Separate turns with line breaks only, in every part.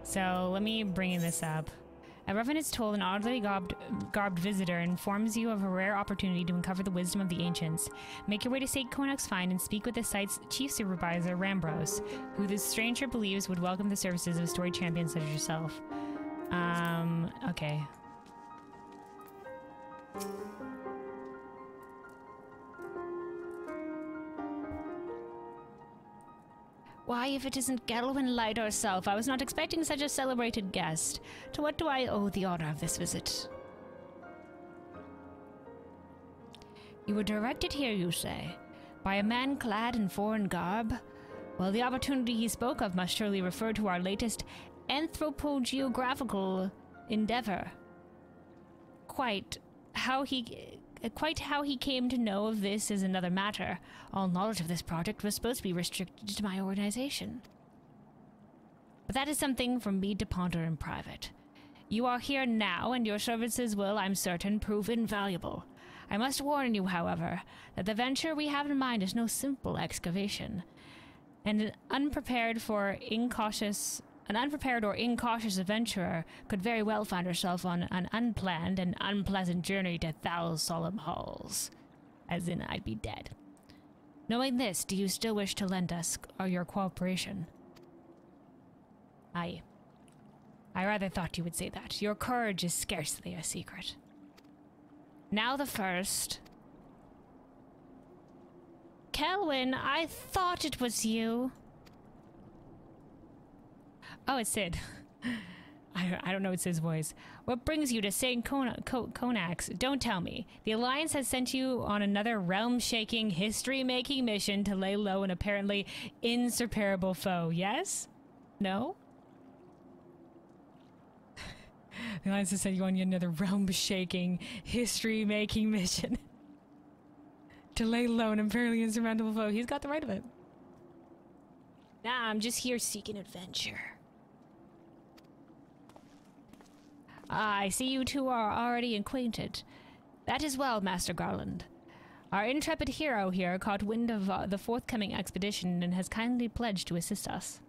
So let me bring this up. A reverend is told an oddly garbed visitor informs you of a rare opportunity to uncover the wisdom of the ancients. Make your way to St. Conak's Find and speak with the site's chief supervisor, Rambros, who the stranger believes would welcome the services of story champions such as yourself. Okay. Why, if it isn't Lunalight herself, I was not expecting such a celebrated guest. To what do I owe the honor of this visit? You were directed here, you say, by a man clad in foreign garb? Well, the opportunity he spoke of must surely refer to our latest anthropogeographical endeavor. Quite how he came to know of this is another matter. All knowledge of this project was supposed to be restricted to my organization. But that is something for me to ponder in private. You are here now, and your services will, I'm certain, prove invaluable. I must warn you, however, that the venture we have in mind is no simple excavation, and an unprepared or incautious adventurer could very well find herself on an unplanned and unpleasant journey to Thal's solemn halls. As in, I'd be dead. Knowing this, do you still wish to lend us your cooperation? Aye. I rather thought you would say that. Your courage is scarcely a secret. Now the first. Kelwyn, I thought it was you. Oh, it's Sid. I don't know it's his voice. What brings you to St. Conak's? Don't tell me. The Alliance has sent you on another realm-shaking, history-making mission to lay low an apparently insuperable foe, yes? No? The Alliance has sent you on yet another realm-shaking, history-making mission to lay low an apparently insurmountable foe. He's got the right of it. Nah, I'm just here seeking adventure. I see you two are already acquainted. That is well, Master Garland. Our intrepid hero here caught wind of the forthcoming expedition and has kindly pledged to assist us.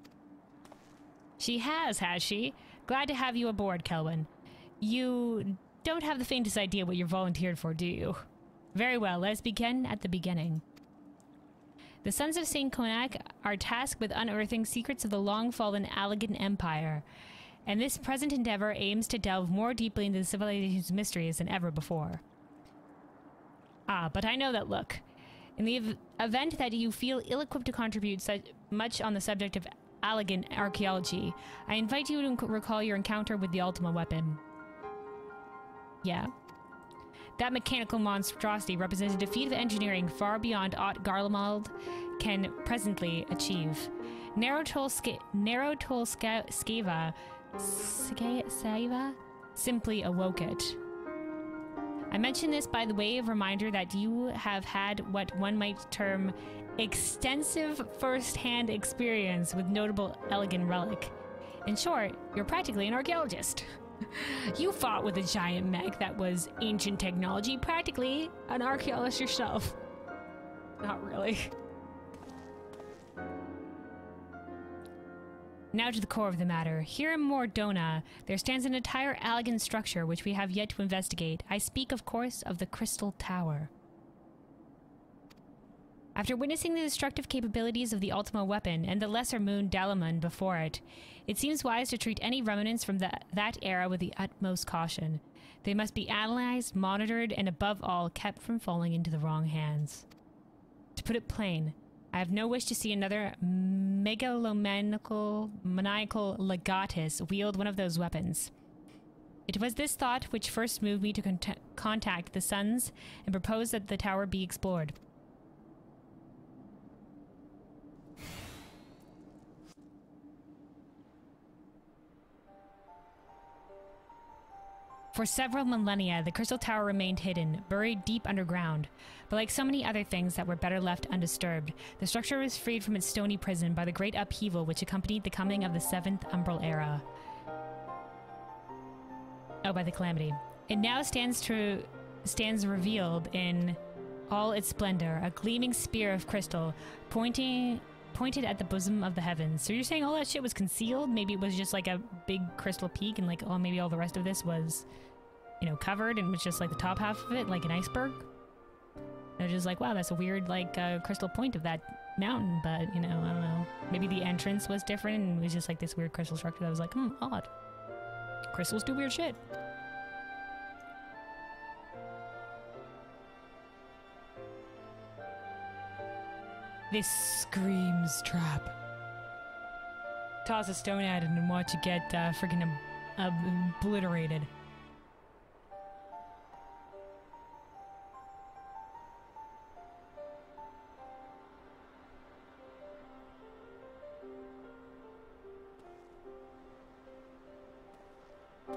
She has she? Glad to have you aboard, Kelwyn. You don't have the faintest idea what you're volunteered for, do you? Very well, let's begin at the beginning. The Sons of St. Conak are tasked with unearthing secrets of the long-fallen Allagan Empire, and this present endeavor aims to delve more deeply into the civilization's mysteries than ever before. Ah, but I know that look. In the event that you feel ill-equipped to contribute so much on the subject of Allagan archaeology, I invite you to recall your encounter with the Ultima weapon. Yeah. That mechanical monstrosity represents a defeat of engineering far beyond aught Garlemald can presently achieve. Saiva simply awoke it. I mention this by the way of reminder that you have had what one might term extensive first-hand experience with notable Allagan relic. In short, you're practically an archaeologist. You fought with a giant mech that was ancient technology, practically an archaeologist yourself. Not really. Now to the core of the matter. Here in Mordona, there stands an entire Allagan structure which we have yet to investigate. I speak, of course, of the Crystal Tower. After witnessing the destructive capabilities of the Ultima weapon and the lesser moon Dalamon before it, it seems wise to treat any remnants from that era with the utmost caution. They must be analyzed, monitored, and above all, kept from falling into the wrong hands. To put it plain, I have no wish to see another maniacal legatus wield one of those weapons. It was this thought which first moved me to contact the Sons and propose that the tower be explored. For several millennia, the Crystal Tower remained hidden, buried deep underground. But like so many other things that were better left undisturbed, the structure was freed from its stony prison by the great upheaval which accompanied the coming of the 7th Umbral Era. Oh, by the Calamity. It now stands revealed in all its splendor, a gleaming spear of crystal, pointing pointed at the bosom of the heavens. So you're saying all that shit was concealed? Maybe it was just like a big crystal peak and like, oh, maybe all the rest of this was, you know, covered and was just like the top half of it, like an iceberg? They're just like, wow, that's a weird, like, crystal point of that mountain, but, you know, I don't know. Maybe the entrance was different and it was just like this weird crystal structure that was like, odd. Crystals do weird shit. This screams trap. Toss a stone at it and watch it get freaking obliterated.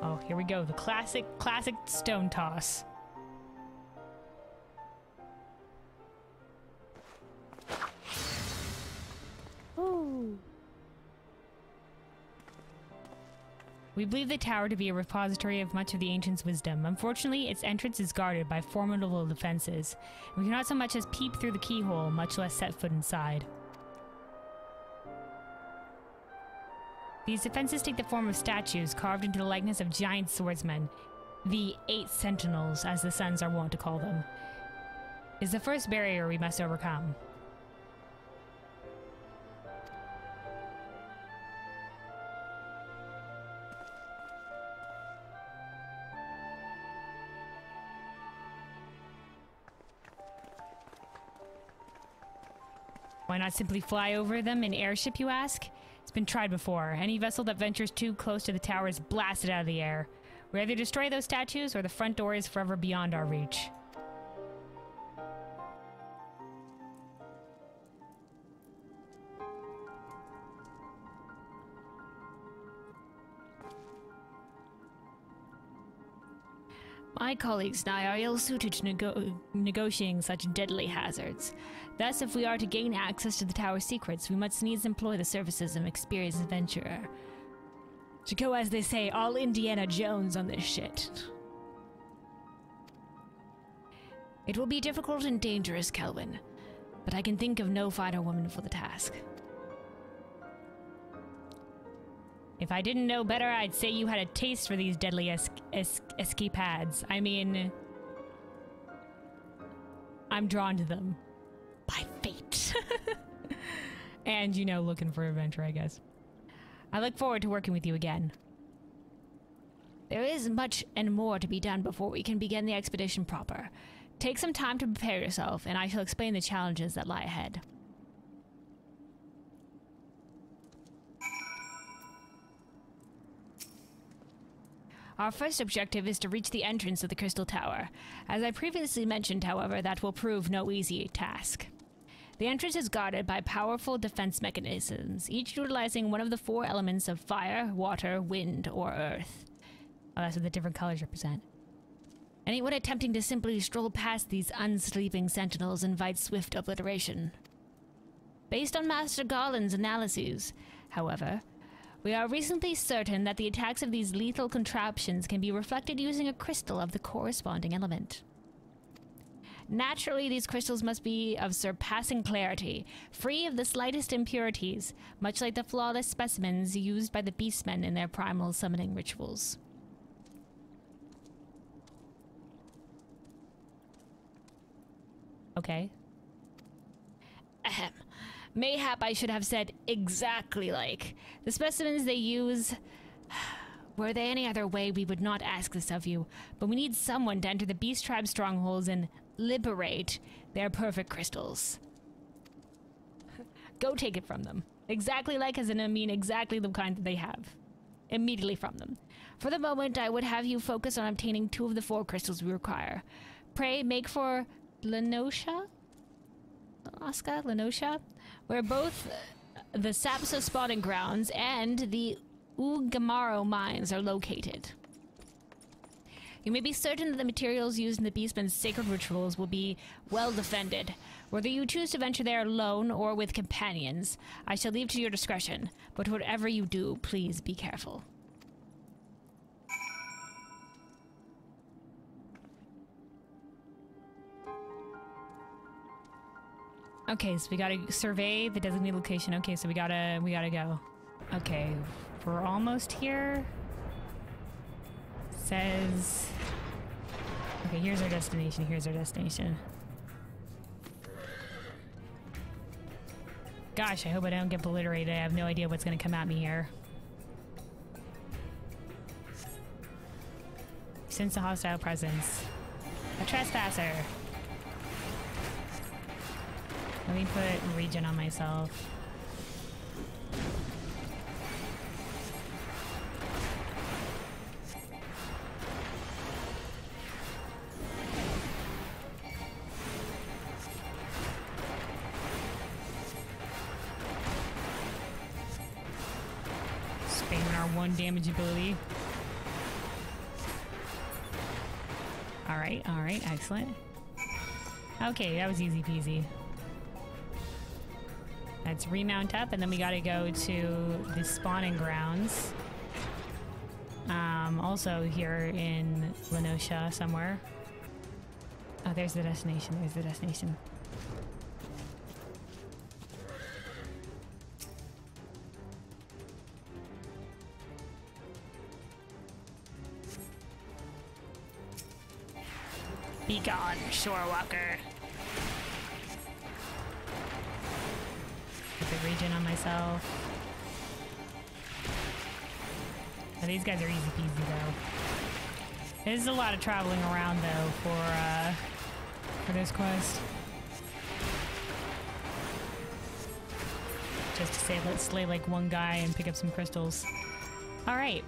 Oh, here we go. The classic stone toss. Ooh. We believe the tower to be a repository of much of the ancients' wisdom. Unfortunately, its entrance is guarded by formidable defenses. We cannot so much as peep through the keyhole, much less set foot inside. These defenses take the form of statues carved into the likeness of giant swordsmen. The 8 Sentinels, as the Sons are wont to call them, is the first barrier we must overcome. Why not simply fly over them in airship, you ask? It's been tried before. Any vessel that ventures too close to the tower is blasted out of the air. We either destroy those statues, or the front door is forever beyond our reach. My colleagues and I are ill-suited to negotiating such deadly hazards. Thus, if we are to gain access to the tower's secrets, we must needs employ the services of an experienced adventurer. To go, as they say, all Indiana Jones on this shit. It will be difficult and dangerous, Kelvin, but I can think of no finer woman for the task. If I didn't know better, I'd say you had a taste for these deadly escapades. I mean, I'm drawn to them by fate. And, you know, looking for adventure, I guess. I look forward to working with you again. There is much and more to be done before we can begin the expedition proper. Take some time to prepare yourself, and I shall explain the challenges that lie ahead. Our first objective is to reach the entrance of the Crystal Tower. As I previously mentioned, however, that will prove no easy task. The entrance is guarded by powerful defense mechanisms, each utilizing one of the 4 elements of fire, water, wind, or earth. Oh, that's what the different colors represent. Anyone attempting to simply stroll past these unsleeping sentinels invites swift obliteration. Based on Master Garland's analyses, however, we are reasonably certain that the attacks of these lethal contraptions can be reflected using a crystal of the corresponding element. Naturally, these crystals must be of surpassing clarity, free of the slightest impurities, much like the flawless specimens used by the beastmen in their primal summoning rituals. Okay. Ahem. Mayhap I should have said exactly like. The specimens they use... Were there any other way, we would not ask this of you, but we need someone to enter the Beast Tribe strongholds and liberate their perfect crystals. Go take it from them. Exactly like, as in I mean exactly the kind that they have. Immediately from them. For the moment, I would have you focus on obtaining 2 of the 4 crystals we require. Pray, make for Lenosha? Alaska? Lenosha? Where both the Sapsa spawning grounds and the Ugamaro mines are located. You may be certain that the materials used in the Beastman's sacred rituals will be well defended. Whether you choose to venture there alone or with companions, I shall leave to your discretion, but whatever you do, please be careful. Okay, so we gotta survey the designated location. Okay, so we gotta go. Okay, we're almost here. Says... Okay, here's our destination, here's our destination. Gosh, I hope I don't get obliterated. I have no idea what's gonna come at me here. Sense a hostile presence. A trespasser! Let me put regen on myself. Spamming our 1 damage ability. Alright, excellent. Okay, that was easy peasy. Let's remount up, and then we gotta go to the spawning grounds. Also here in Lenosha somewhere. Oh, there's the destination, there's the destination. Be gone, Shorewalker. Put the regen on myself. Oh, these guys are easy peasy though. There's a lot of traveling around though for this quest. Just to say, let's slay like 1 guy and pick up some crystals. All right.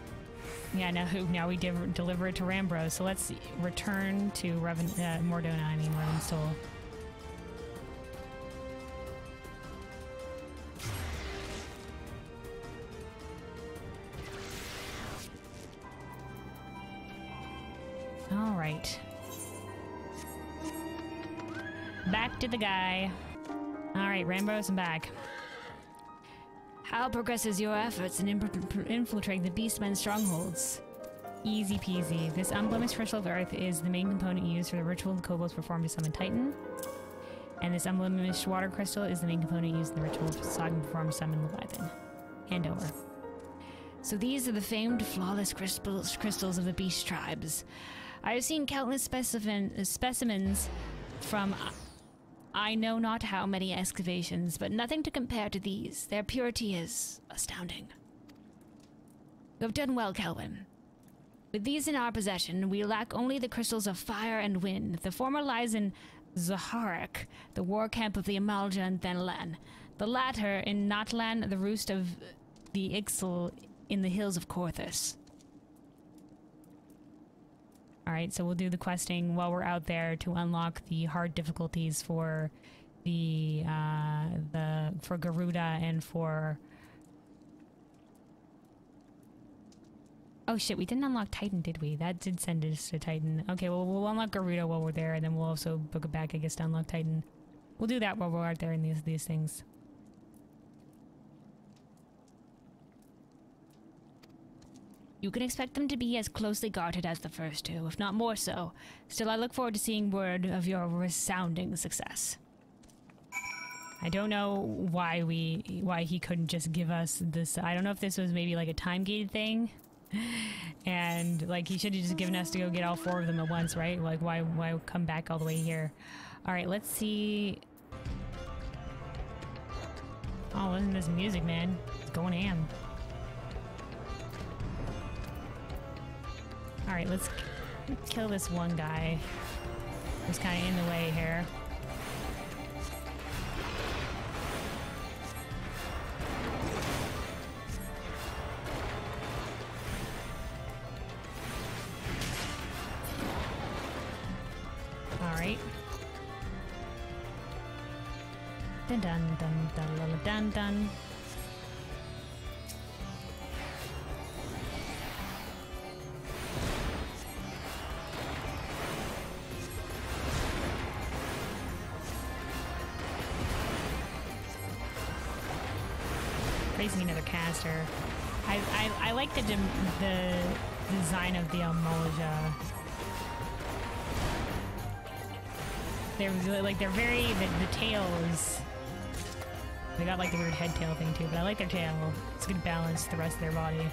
Yeah, now we deliver it to Rambro. So let's return to Mordona. I mean, Revenstool. All right. Back to the guy. All right, Rambros, I'm back. How progresses your efforts in infiltrating the Beastmen's strongholds? Easy peasy. This unblemished crystal of earth is the main component used for the ritual the kobolds perform to summon Titan. And this unblemished water crystal is the main component used in the ritual Sagan perform to summon Leviathan. Hand over. So these are the famed flawless crystals of the beast tribes. I have seen countless specimens from I know not how many excavations, but nothing to compare to these. Their purity is astounding. You have done well, Kelvin. With these in our possession, we lack only the crystals of fire and wind. The former lies in Zaharak, the war camp of the Amalja and Thenlan. The latter in Natlan, the roost of the Ixal in the hills of Korthus. Alright, so we'll do the questing while we're out there to unlock the hard difficulties for for Garuda and for... Oh shit, we didn't unlock Titan, did we? That did send us to Titan. Okay, well, we'll unlock Garuda while we're there, and then we'll also book it back, I guess, to unlock Titan. We'll do that while we're out there in these things. You can expect them to be as closely guarded as the first two, if not more so. Still, I look forward to seeing word of your resounding success. I don't know why he couldn't just give us this. I don't know if this was maybe like a time-gated thing. And like he should have just given us to go get all 4 of them at once, right? Like why come back all the way here? All right, let's see. Oh, listen to this music, man. It's going ham. Alright, let's kill this 1 guy who's kind of in the way here. Alright. Dun dun dun dun dun dun dun. Raising another caster. I like the design of the Almolja. They're very the tail is They got like the weird head tail thing too, but I like their tail. It's a good balance to the rest of their body.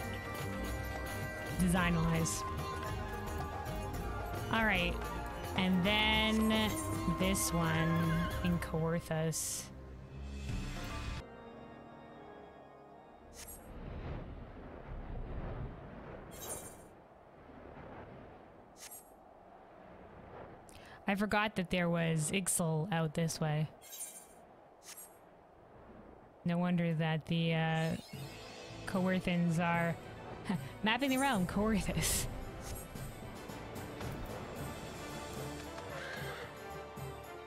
Design-wise. Alright. And then this one in Coerthus. I forgot that there was Ixal out this way. No wonder that the Coerthans are mapping the realm, Coerthus.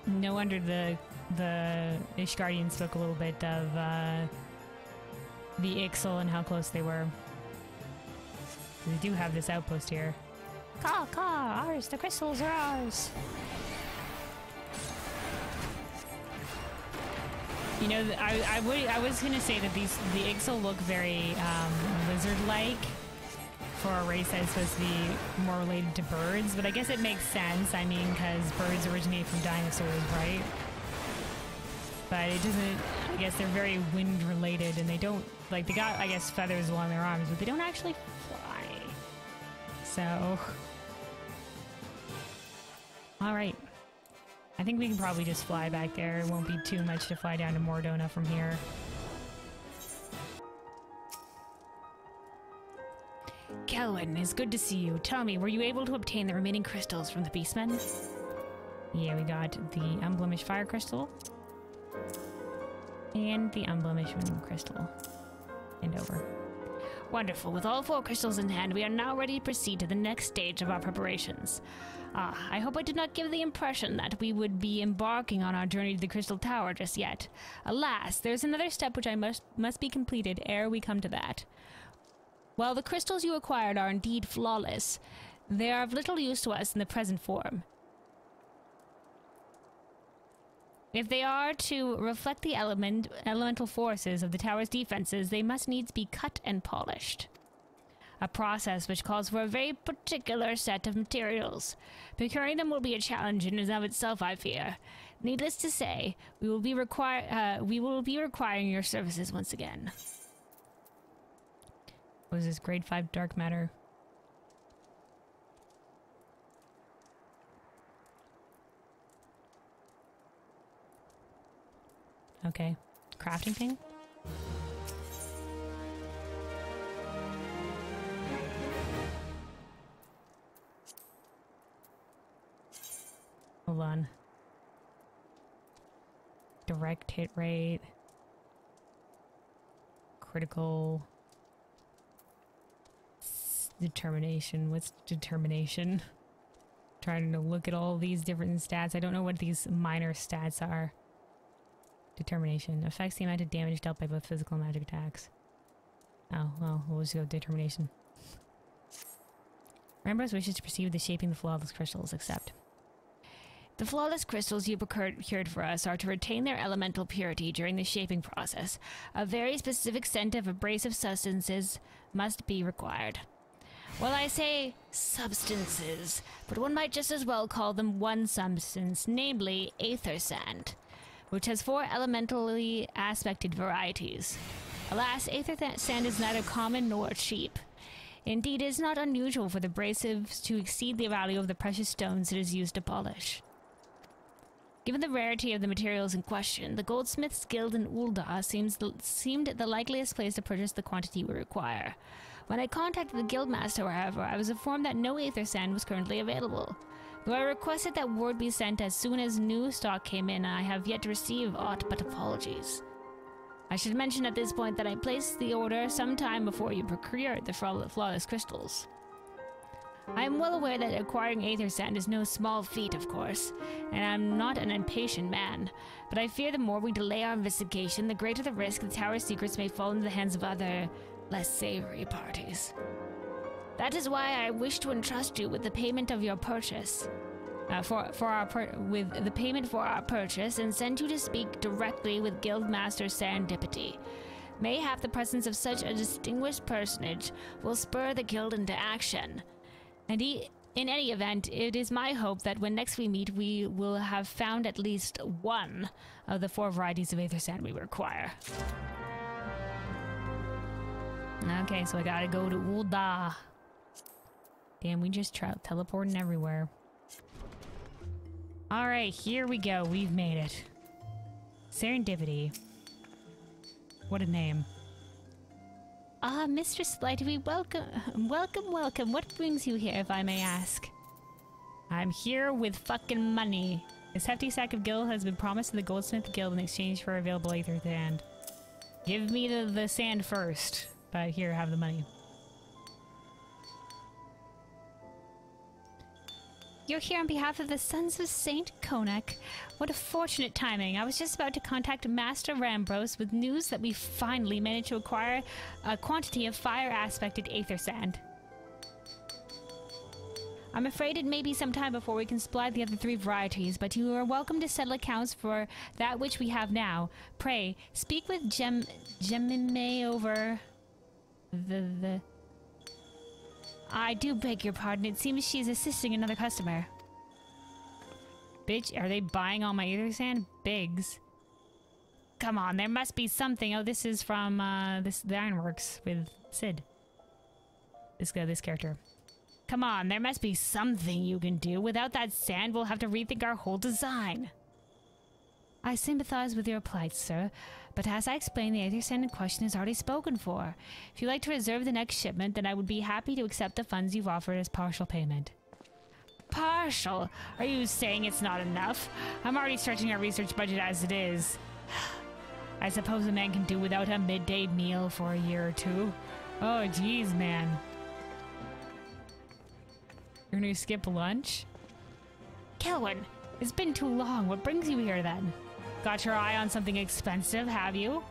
No wonder the Ishgardians took a little bit of the Ixal and how close they were. They do have this outpost here. Caw, caw, ours, the crystals are ours. You know, I was gonna say that the Ixal look very lizard-like for a race that's supposed to be more related to birds, but I guess it makes sense. I mean, because birds originate from dinosaurs, right? But it doesn't. I guess they're very wind-related, and they don't like they got I guess feathers along their arms, but they don't actually fly. So, all right. I think we can probably just fly back there. It won't be too much to fly down to Mordona from here. Kelwyn, it's good to see you. Tell me, were you able to obtain the remaining crystals from the Beastmen? Yeah, we got the Unblemished Fire Crystal. And the Unblemished Wind Crystal. And over. Wonderful. With all 4 crystals in hand, we are now ready to proceed to the next stage of our preparations. I hope I did not give the impression that we would be embarking on our journey to the Crystal Tower just yet. Alas, there's another step which I must be completed ere we come to that. While the crystals you acquired are indeed flawless, they are of little use to us in the present form. If they are to reflect the elemental forces of the tower's defenses, they must needs be cut and polished. A process which calls for a very particular set of materials. Procuring them will be a challenge in and of itself, I fear. Needless to say, we will be requiring your services once again. What is this, grade 5 dark matter? Okay. Crafting thing? Hold on. Direct hit rate. Critical. Determination. What's determination? Trying to look at all these different stats. I don't know what these minor stats are. Determination. Affects the amount of damage dealt by both physical and magic attacks. Oh, well, we'll just go determination. Rambros wishes to proceed with the shaping the flawless crystals, except the flawless crystals you procured for us are to retain their elemental purity during the shaping process. A very specific scent of abrasive substances must be required. Well, I say substances, but one might just as well call them one substance, namely aether sand, which has 4 elementally aspected varieties. Alas, aether sand is neither common nor cheap. Indeed, it is not unusual for the abrasives to exceed the value of the precious stones it is used to polish. Given the rarity of the materials in question, the Goldsmiths Guild in Ul'dah seemed the likeliest place to purchase the quantity we require. When I contacted the Guildmaster, however, I was informed that no aether sand was currently available. Though I requested that word be sent as soon as new stock came in, I have yet to receive aught but apologies. I should mention at this point that I placed the order some time before you procured the flawless crystals. I am well aware that acquiring aether sand is no small feat, of course, and I am not an impatient man, but I fear the more we delay our investigation, the greater the risk the tower's secrets may fall into the hands of other, less savory parties. That is why I wish to entrust you with the payment of your purchase, with the payment for our purchase, and send you to speak directly with Guildmaster Serendipity. Mayhap the presence of such a distinguished personage will spur the guild into action. And In any event, it is my hope that when next we meet, we will have found at least one of the 4 varieties of aether sand we require. Okay, so I gotta go to Ul'dah. Damn, we just teleporting everywhere. Alright, here we go. We've made it. Serendipity. What a name. Ah, Mistress Lightwee, welcome. Welcome. What brings you here, if I may ask? I'm here with fucking money. This hefty sack of gil has been promised to the Goldsmith Guild in exchange for available aether sand. Give me the sand first. But here, have the money. You're here on behalf of the Sons of Saint Konak. What a fortunate timing. I was just about to contact Master Rambros with news that we finally managed to acquire a quantity of fire-aspected aether sand. I'm afraid it may be some time before we can supply the other 3 varieties, but you are welcome to settle accounts for that which we have now. Pray, speak with Jemime over the... I do beg your pardon. It seems she's assisting another customer. Bitch, are they buying all my aether sand? Biggs. Come on, there must be something. Oh, this is from the Ironworks with Sid. This character. Come on, there must be something you can do. Without that sand, we'll have to rethink our whole design. I sympathize with your plight, sir, but as I explained, the aether sand in question is already spoken for. If you'd like to reserve the next shipment, then I would be happy to accept the funds you've offered as partial payment. Partial? Are you saying it's not enough? I'm already stretching our research budget as it is. I suppose a man can do without a midday meal for a year or 2. Oh, geez, man. You're gonna skip lunch? Kelwyn, it's been too long. What brings you here, then? Got your eye on something expensive, have you?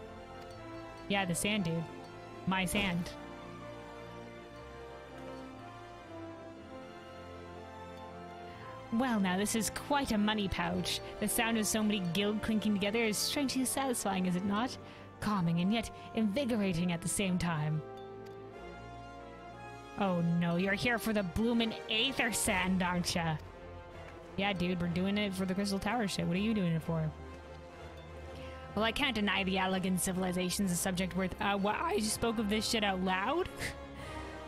Yeah, the sand, dude. My sand. Well, now, this is quite a money pouch. The sound of so many guild clinking together is strangely satisfying, is it not? Calming and yet invigorating at the same time. Oh no, you're here for the bloomin' aether sand, aren't ya? Yeah, dude, we're doing it for the Crystal Tower shit. What are you doing it for? Well, I can't deny the Allagan civilization's a subject worth... what? I just spoke of this shit out loud?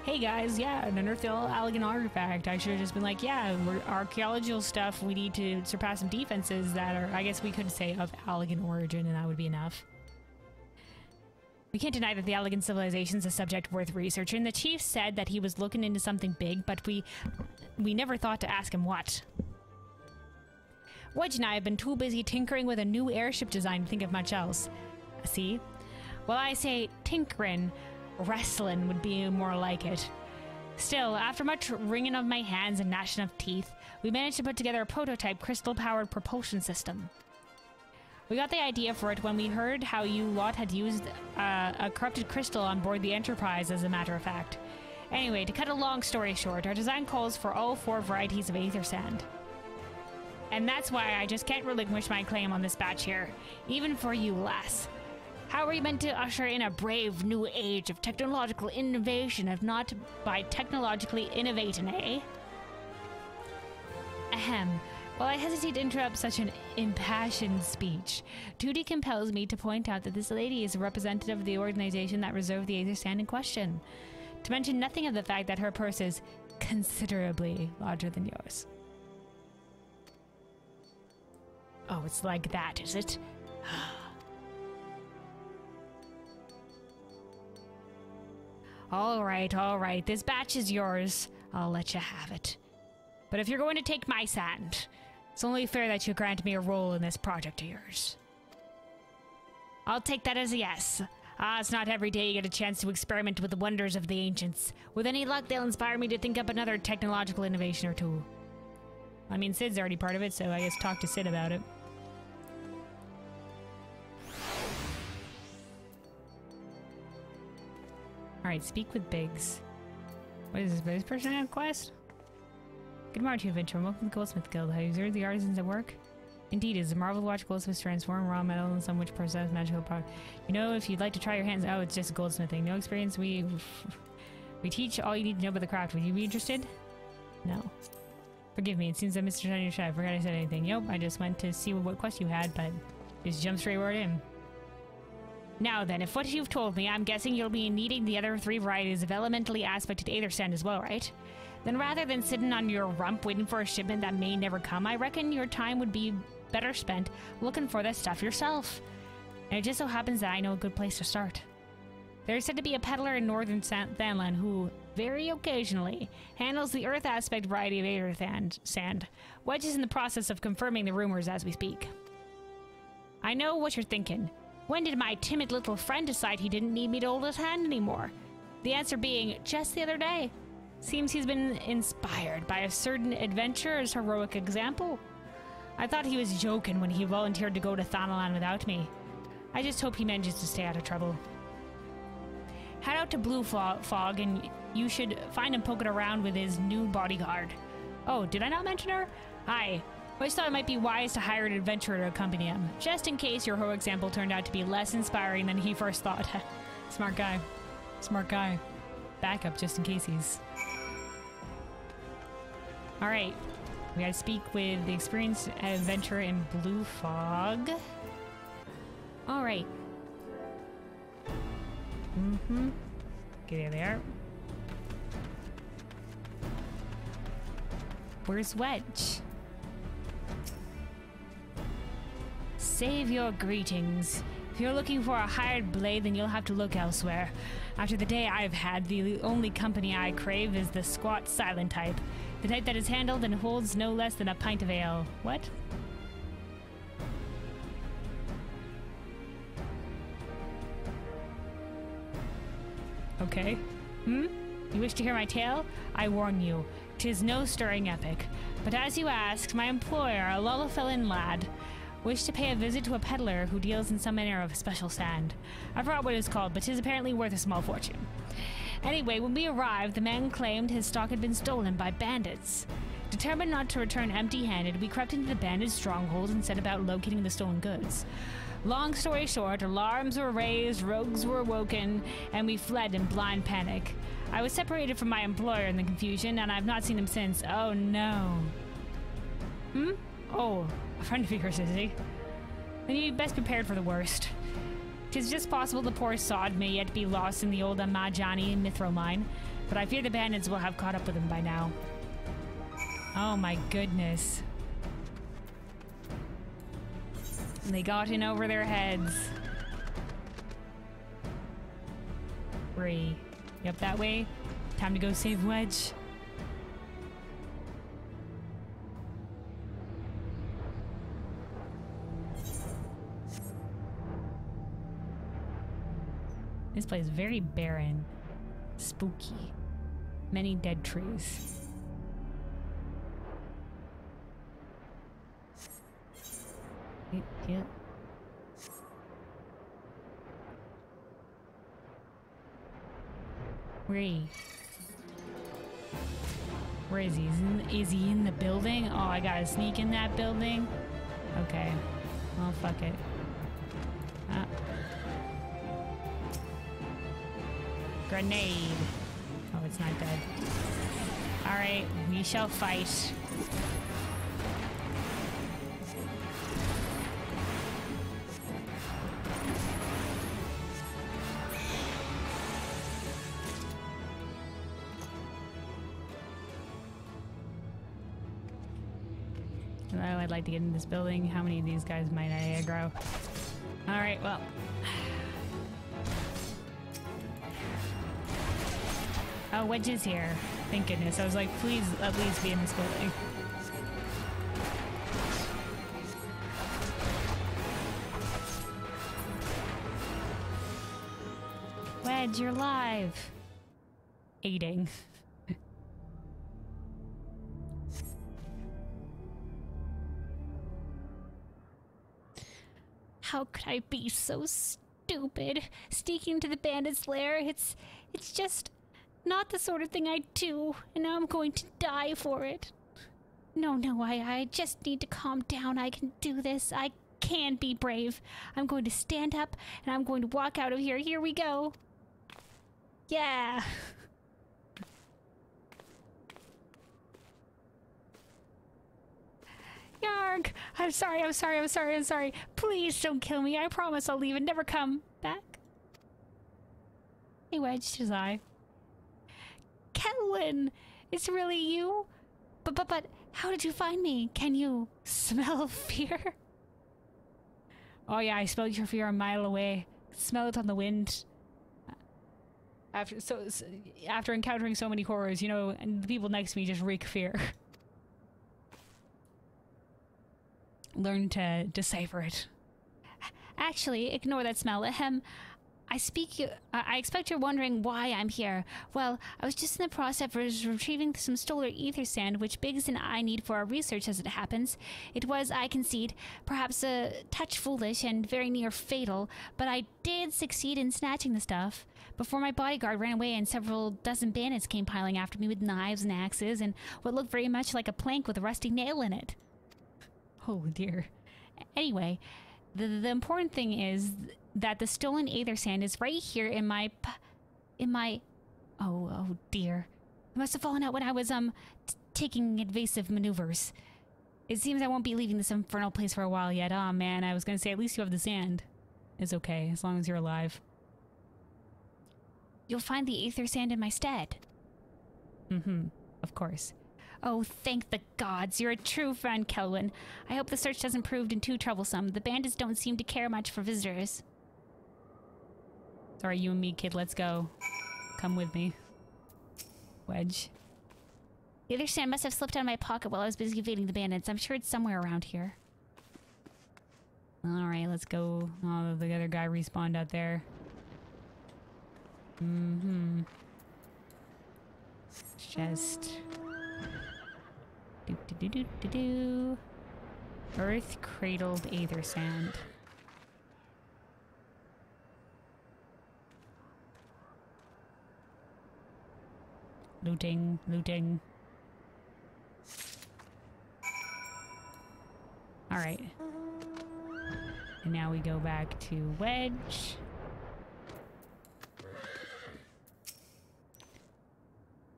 Hey guys, yeah, an Unearthed Allagan artifact. I should have just been like, yeah, we're archaeological stuff. We need to surpass some defenses that are, I guess we could say, of Allagan origin, and that would be enough. We can't deny that the Allagan civilization's a subject worth researching. The chief said that he was looking into something big, but we never thought to ask him what. Wedge and I have been too busy tinkering with a new airship design to think of much else. See? Well, I say tinkering. Wrestling would be more like it. Still, after much wringing of my hands and gnashing of teeth, we managed to put together a prototype crystal-powered propulsion system. We got the idea for it when we heard how you lot had used a corrupted crystal on board the Enterprise, as a matter of fact. Anyway, to cut a long story short, our design calls for all 4 varieties of aether sand. And that's why I just can't relinquish my claim on this batch here, even for you, lass. How are we meant to usher in a brave new age of technological innovation if not by technologically innovating, eh? Ahem. While I hesitate to interrupt such an impassioned speech, duty compels me to point out that this lady is a representative of the organization that reserved the aether sand in question, to mention nothing of the fact that her purse is considerably larger than yours. Oh, it's like that, is it? All right. This batch is yours. I'll let you have it. But if you're going to take my sand, it's only fair that you grant me a role in this project of yours. I'll take that as a yes. It's not every day you get a chance to experiment with the wonders of the ancients. With any luck, they'll inspire me to think up another technological innovation or 2. I mean, Sid's already part of it, so I guess talk to Sid about it. Alright, speak with Biggs. What is this person have a quest? Good morning to you, adventurer. Welcome to the Goldsmith Guild. Have you observed the artisans at work? Indeed, it is a marvel to watch goldsmiths transform raw metal in some which process magical product. You know, if you'd like to try your hands... Oh, it's just goldsmithing. No experience. We teach all you need to know about the craft. Would you be interested? No. Forgive me, it seems that Mr. Shiny Shy, I forgot I said anything. Yep, I just went to see what quest you had, but just jumped straight right in. Now then, if what you've told me, I'm guessing you'll be needing the other 3 varieties of elementally aspected aether sand as well, right? Then rather than sitting on your rump waiting for a shipment that may never come, I reckon your time would be better spent looking for that stuff yourself. And it just so happens that I know a good place to start. There's said to be a peddler in northern Thanlan who, very occasionally, handles the earth aspect variety of aether sand. Wedge is in the process of confirming the rumors as we speak. I know what you're thinking. When did my timid little friend decide he didn't need me to hold his hand anymore? The answer being, just the other day. Seems he's been inspired by a certain adventurer's heroic example. I thought he was joking when he volunteered to go to Thanalan without me. I just hope he manages to stay out of trouble. Head out to Blue Fog and you should find him poking around with his new bodyguard. Oh, did I not mention her? Hi. I just thought it might be wise to hire an adventurer to accompany him, just in case your heroic example turned out to be less inspiring than he first thought. Smart guy. Smart guy. Backup just in case he's... Alright. We gotta speak with the experienced adventurer in Blue Fog. Alright. Mm-hmm. Okay, there they are. Where's Wedge? Save your greetings. If you're looking for a hired blade, then you'll have to look elsewhere. After the day I've had, the only company I crave is the squat silent type. The type that is handled and holds no less than a pint of ale. What? Okay. You wish to hear my tale? I warn you, 'tis no stirring epic. But as you asked, my employer, a Lullafellan lad, wished to pay a visit to a peddler who deals in some manner of special sand. I forgot what it is called, but 'tis apparently worth a small fortune. Anyway, when we arrived, the man claimed his stock had been stolen by bandits. Determined not to return empty-handed, we crept into the bandit stronghold and set about locating the stolen goods. Long story short, alarms were raised, rogues were woken, and we fled in blind panic. I was separated from my employer in the confusion, and I've not seen him since. Oh no. Oh, a friend of yours, is he? Then you'd be best prepared for the worst. 'Tis just possible the poor sod may yet be lost in the old Amajani Mithril mine, but I fear the bandits will have caught up with him by now. Oh my goodness. They got in over their heads. Free. Yep, that way. Time to go save Wedge. This place is very barren. Spooky. Many dead trees. Yeah. Where is he? Where is he? Is he in the building? Oh, I gotta sneak in that building? Okay. Oh, fuck it. Grenade. Oh, it's not dead. Alright, we shall fight. Oh, I'd like to get in this building. How many of these guys might I aggro? Alright, well. Oh, Wedge is here. Thank goodness. I was like, please at least be in this building. Wedge, you're live. Aiding. How could I be so stupid? Sneaking to the bandit's lair, it's just not the sort of thing I do, and now I'm going to die for it. No, I just need to calm down. I can do this. I can be brave. I'm going to stand up, and I'm going to walk out of here. Here we go. Yeah. Yarg! I'm sorry, I'm sorry, I'm sorry, I'm sorry. Please don't kill me. I promise I'll leave and never come back. Hey, Wedge, says I. Kelwyn! It's really you? But, how did you find me? Can you smell fear? Oh yeah, I smelled your fear a mile away. Smell it on the wind. After encountering so many horrors, you know, and the people next to me just reek fear. Learn to decipher it. Actually, ignore that smell. I expect you're wondering why I'm here. Well, I was just in the process of retrieving some stolen ether sand, which Biggs and I need for our research as it happens. It was, I concede, perhaps a touch foolish and very near fatal, but I did succeed in snatching the stuff before my bodyguard ran away and several dozen bandits came piling after me with knives and axes and what looked very much like a plank with a rusty nail in it. Oh dear. Anyway, the important thing is that the stolen aether sand is right here in my oh dear. It must have fallen out when I was taking evasive maneuvers. It seems I won't be leaving this infernal place for a while yet. Oh man, I was gonna say at least you have the sand. It's okay, as long as you're alive. You'll find the aether sand in my stead. Mm-hmm, of course. Oh, thank the gods. You're a true friend, Kelwyn. I hope the search doesn't prove too troublesome. The bandits don't seem to care much for visitors. Sorry, you and me, kid. Let's go. Come with me. Wedge. The other sand must have slipped out of my pocket while I was busy evading the bandits. I'm sure it's somewhere around here. Alright, let's go. Oh, the other guy respawned out there. Mm-hmm. Just... Do-do-do-do-do-do. Earth-cradled aether sand. Looting, looting. Alright. And now we go back to Wedge.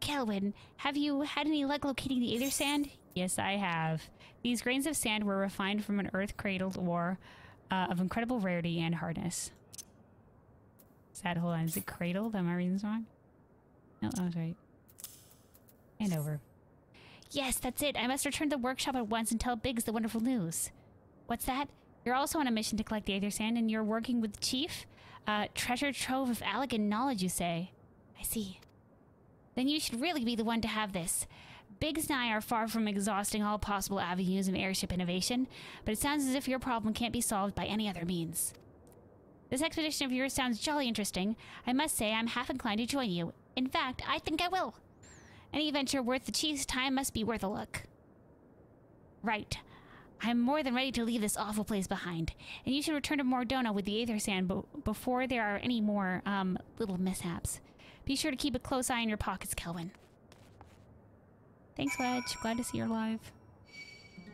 Kelwyn, have you had any luck locating the aether sand? Yes, I have. These grains of sand were refined from an earth-cradled ore of incredible rarity and hardness. Hold on, is it cradled? Am I reading this wrong? No, I was right. And over. Yes, that's it. I must return to the workshop at once and tell Biggs the wonderful news. What's that? You're also on a mission to collect the aether sand and you're working with the chief? Treasure trove of Allagan knowledge, you say? I see. Then you should really be the one to have this. Biggs and I are far from exhausting all possible avenues of airship innovation, but it sounds as if your problem can't be solved by any other means. This expedition of yours sounds jolly interesting. I must say I'm half inclined to join you. In fact, I think I will. Any venture worth the chief's time must be worth a look. Right. I'm more than ready to leave this awful place behind, and you should return to Mordona with the aether sand before there are any more, little mishaps. Be sure to keep a close eye on your pockets, Kelwyn. Thanks, Wedge. Glad to see you're alive.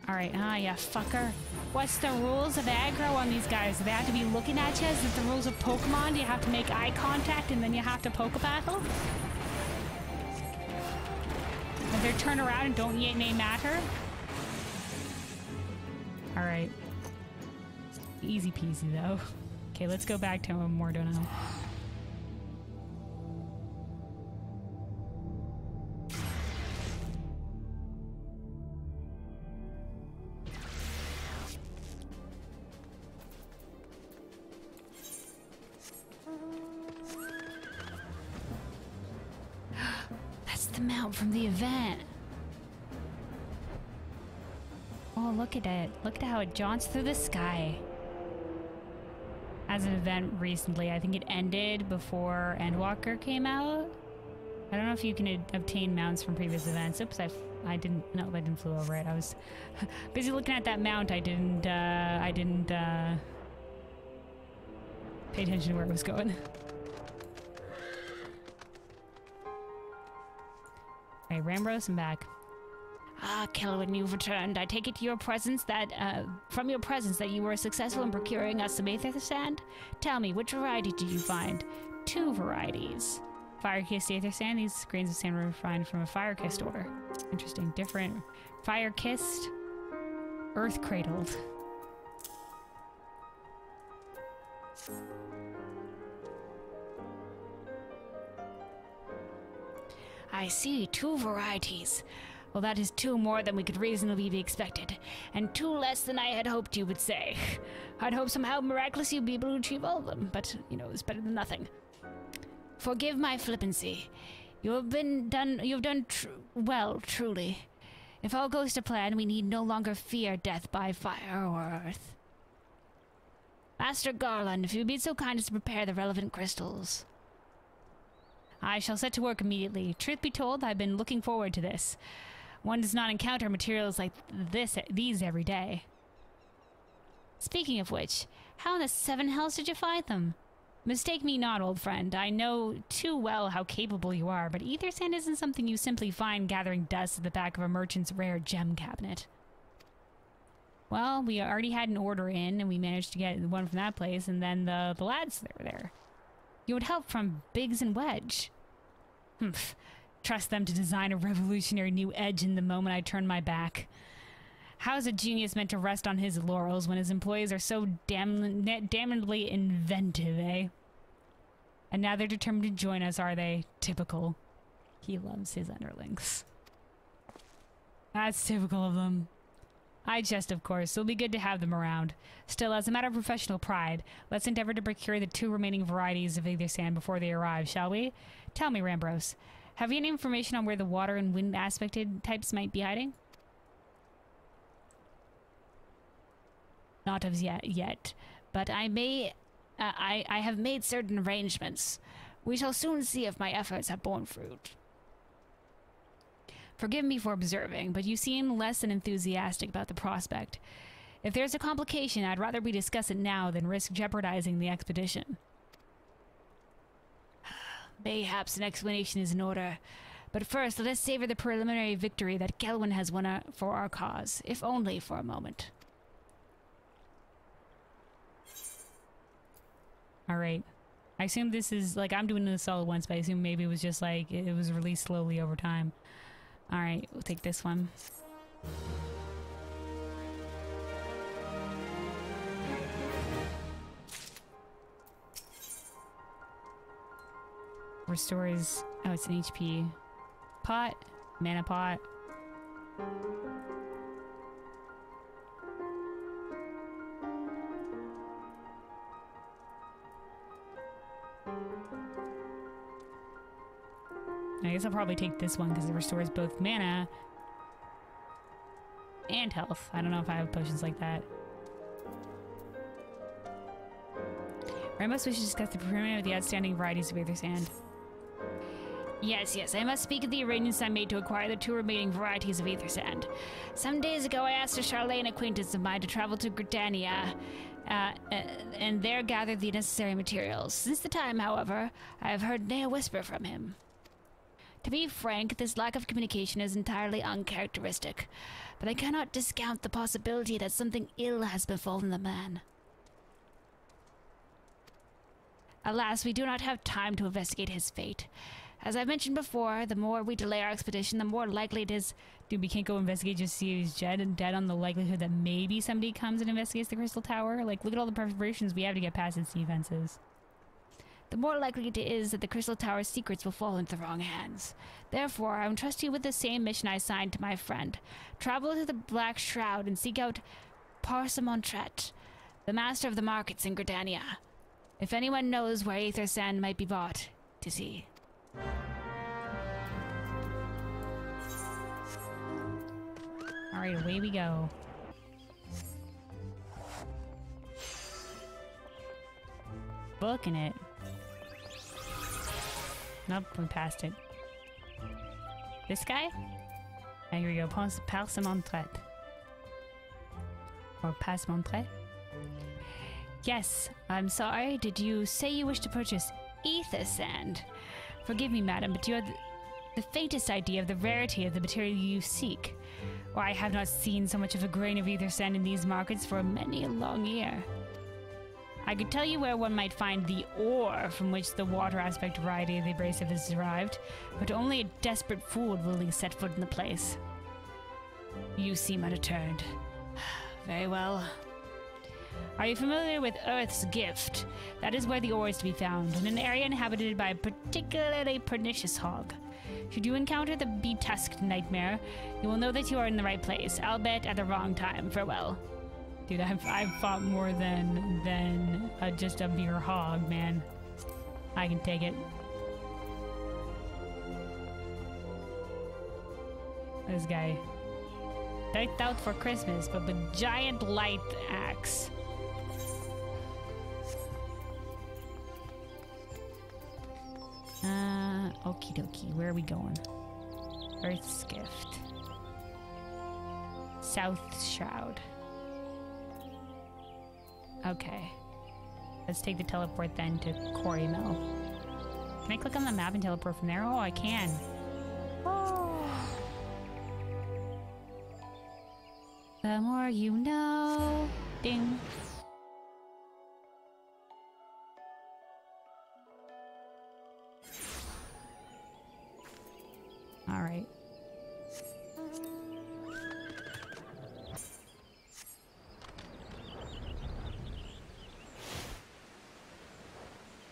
Alright, yeah, fucker. What's the rules of aggro on these guys? Do they have to be looking at you? Is it the rules of Pokemon? Do you have to make eye contact and then you have to poke battle? If they turn around and don't yet name matter? Alright. Easy peasy, though. Okay, let's go back to Mordona. The mount from the event. Oh, look at it. Look at how it jaunts through the sky. As an event recently, I think it ended before Endwalker came out. I don't know if you can obtain mounts from previous events. Oops, I didn't flew over it. I was busy looking at that mount. I didn't pay attention to where it was going. Hey, Rambros, I'm back. Ah, Kelwyn, you've returned. I take it to your presence that, from your presence that you were successful in procuring us some aether sand? Tell me, which variety did you find? 2 varieties. Fire-kissed aether sand. These grains of sand were refined from a fire-kissed ore. Interesting. Different. Fire-kissed. Earth cradled. I see, 2 varieties. Well, that is 2 more than we could reasonably be expected, and 2 less than I had hoped you would say. I'd hoped somehow miraculously you'd be able to achieve all of them, but, you know, it's better than nothing. Forgive my flippancy. You've done well, truly. If all goes to plan, we need no longer fear death by fire or earth. Master Garland, if you'd be so kind as to prepare the relevant crystals. I shall set to work immediately. Truth be told, I've been looking forward to this. One does not encounter materials like these every day. Speaking of which, how in the 7 hells did you find them? Mistake me not, old friend. I know too well how capable you are, but ether sand isn't something you simply find gathering dust at the back of a merchant's rare gem cabinet. Well, we already had an order in, and we managed to get one from that place, and then the lads that were there. You would help from Biggs and Wedge. Humph. Trust them to design a revolutionary new edge in the moment I turn my back. How is a genius meant to rest on his laurels when his employees are so damnably inventive, eh? And now they're determined to join us, are they? Typical. He loves his underlings. That's typical of them. I jest, of course. It'll be good to have them around. Still, as a matter of professional pride, let's endeavor to procure the 2 remaining varieties of ether sand before they arrive, shall we? Tell me, Rambros, have you any information on where the water and wind aspected types might be hiding? Not as yet, but I have made certain arrangements. We shall soon see if my efforts have borne fruit. Forgive me for observing, but you seem less than enthusiastic about the prospect. If there's a complication, I'd rather we discuss it now than risk jeopardizing the expedition. Mayhaps an explanation is in order, but first let us savor the preliminary victory that Gelwyn has won for our cause, if only for a moment. Alright. I assume this is, like, I'm doing this all at once, but I assume maybe it was just like, it was released slowly over time. Alright, we'll take this one. Restores, oh, it's an HP pot, mana pot. I guess I'll probably take this one because it restores both mana and health. I don't know if I have potions like that. Rambos, we should discuss the procurement of the outstanding varieties of ether sand. Yes, I must speak of the arrangements I made to acquire the 2 remaining varieties of ether sand. Some days ago I asked a Charlene acquaintance of mine to travel to Gridania, and there gather the necessary materials. Since the time, however, I have heard nay a whisper from him. To be frank, this lack of communication is entirely uncharacteristic, but I cannot discount the possibility that something ill has befallen the man. Alas, we do not have time to investigate his fate. As I mentioned before, the more we delay our expedition, the more likely it is... Dude, we can't go investigate just to see if he's dead on the likelihood that maybe somebody comes and investigates the Crystal Tower. Like, look at all the preparations we have to get past its defenses. The more likely it is that the Crystal Tower's secrets will fall into the wrong hands. Therefore, I entrust you with the same mission I assigned to my friend. Travel to the Black Shroud and seek out Parsimon-Tret, the master of the markets in Gridania. If anyone knows where ether sand might be bought, to see. Alright, away we go. Booking it. Nope, we passed it. This guy? Oh, here we go. Parsimon-Tret. Or Parsimon-Tret? Yes, I'm sorry. Did you say you wish to purchase ether sand? Forgive me, madam, but you have the faintest idea of the rarity of the material you seek. Or I have not seen so much of a grain of ether sand in these markets for many a long year. I could tell you where one might find the ore from which the water aspect variety of the abrasive is derived, but only a desperate fool would willingly set foot in the place. You seem undeterred. Very well. Are you familiar with Earth's Gift? That is where the ore is to be found, in an area inhabited by a particularly pernicious hog. Should you encounter the bee-tusked nightmare, you will know that you are in the right place, albeit at the wrong time. Farewell. Dude, I've fought more than just a mere hog, man. I can take it. This guy. Decked out for Christmas, but with giant light axe. Okie dokie. Where are we going? Earth's Gift. South Shroud. Okay. Let's take the teleport then to Quarry Mill. Can I click on the map and teleport from there? Oh, I can. Oh. The more you know. Ding. All right.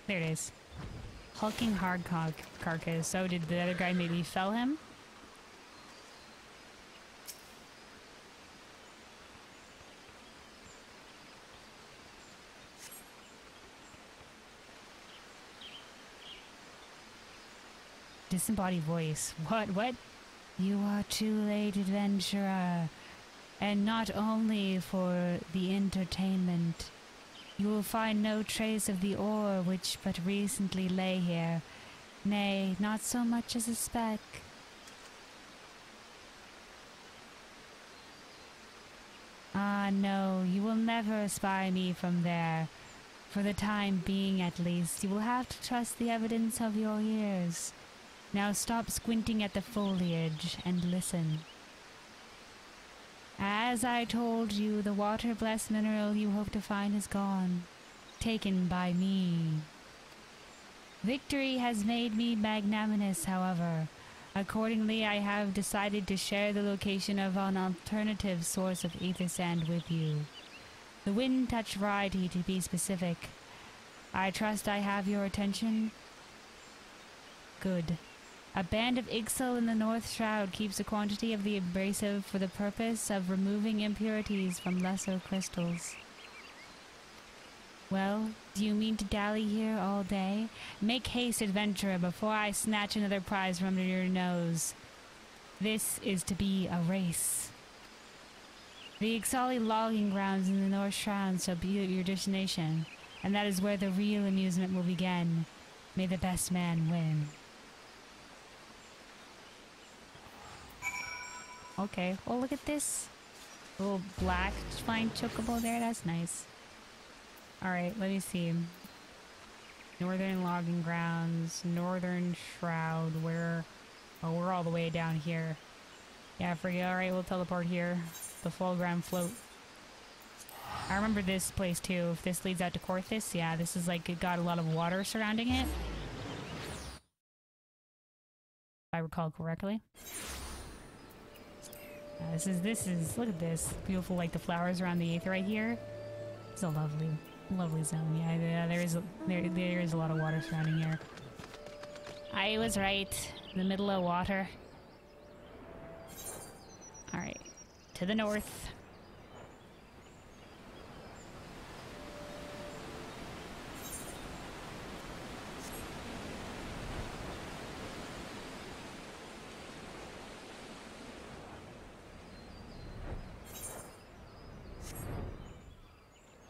There it is. Hulking hard carcass. So did the other guy maybe fell him? Disembodied voice. What? You are too late, adventurer. And not only for the entertainment. You will find no trace of the ore which but recently lay here. Nay, not so much as a speck. Ah, no, you will never spy me from there. For the time being, at least, you will have to trust the evidence of your ears. Now stop squinting at the foliage and listen. As I told you, the water-blessed mineral you hope to find is gone. Taken by me. Victory has made me magnanimous, however. Accordingly, I have decided to share the location of an alternative source of ether sand with you. The wind-touch variety, to be specific. I trust I have your attention? Good. A band of Ixal in the North Shroud keeps a quantity of the abrasive for the purpose of removing impurities from lesser crystals. Well, do you mean to dally here all day? Make haste, adventurer, before I snatch another prize from under your nose. This is to be a race. The Ixali logging grounds in the North Shroud shall be your destination, and that is where the real amusement will begin. May the best man win. Okay, well look at this little black flying chocobo there, that's nice. Alright, let me see. Northern logging grounds, Northern Shroud, where... Oh, we're all the way down here. Yeah, forget, alright, we'll teleport here. The full ground float. I remember this place too, if this leads out to Corthus, yeah, this is like, it got a lot of water surrounding it. If I recall correctly. This is, look at this. Beautiful, like the flowers around the Aether right here. It's a lovely zone. Yeah, there is a lot of water surrounding here. I was right. In the middle of water. Alright. To the north.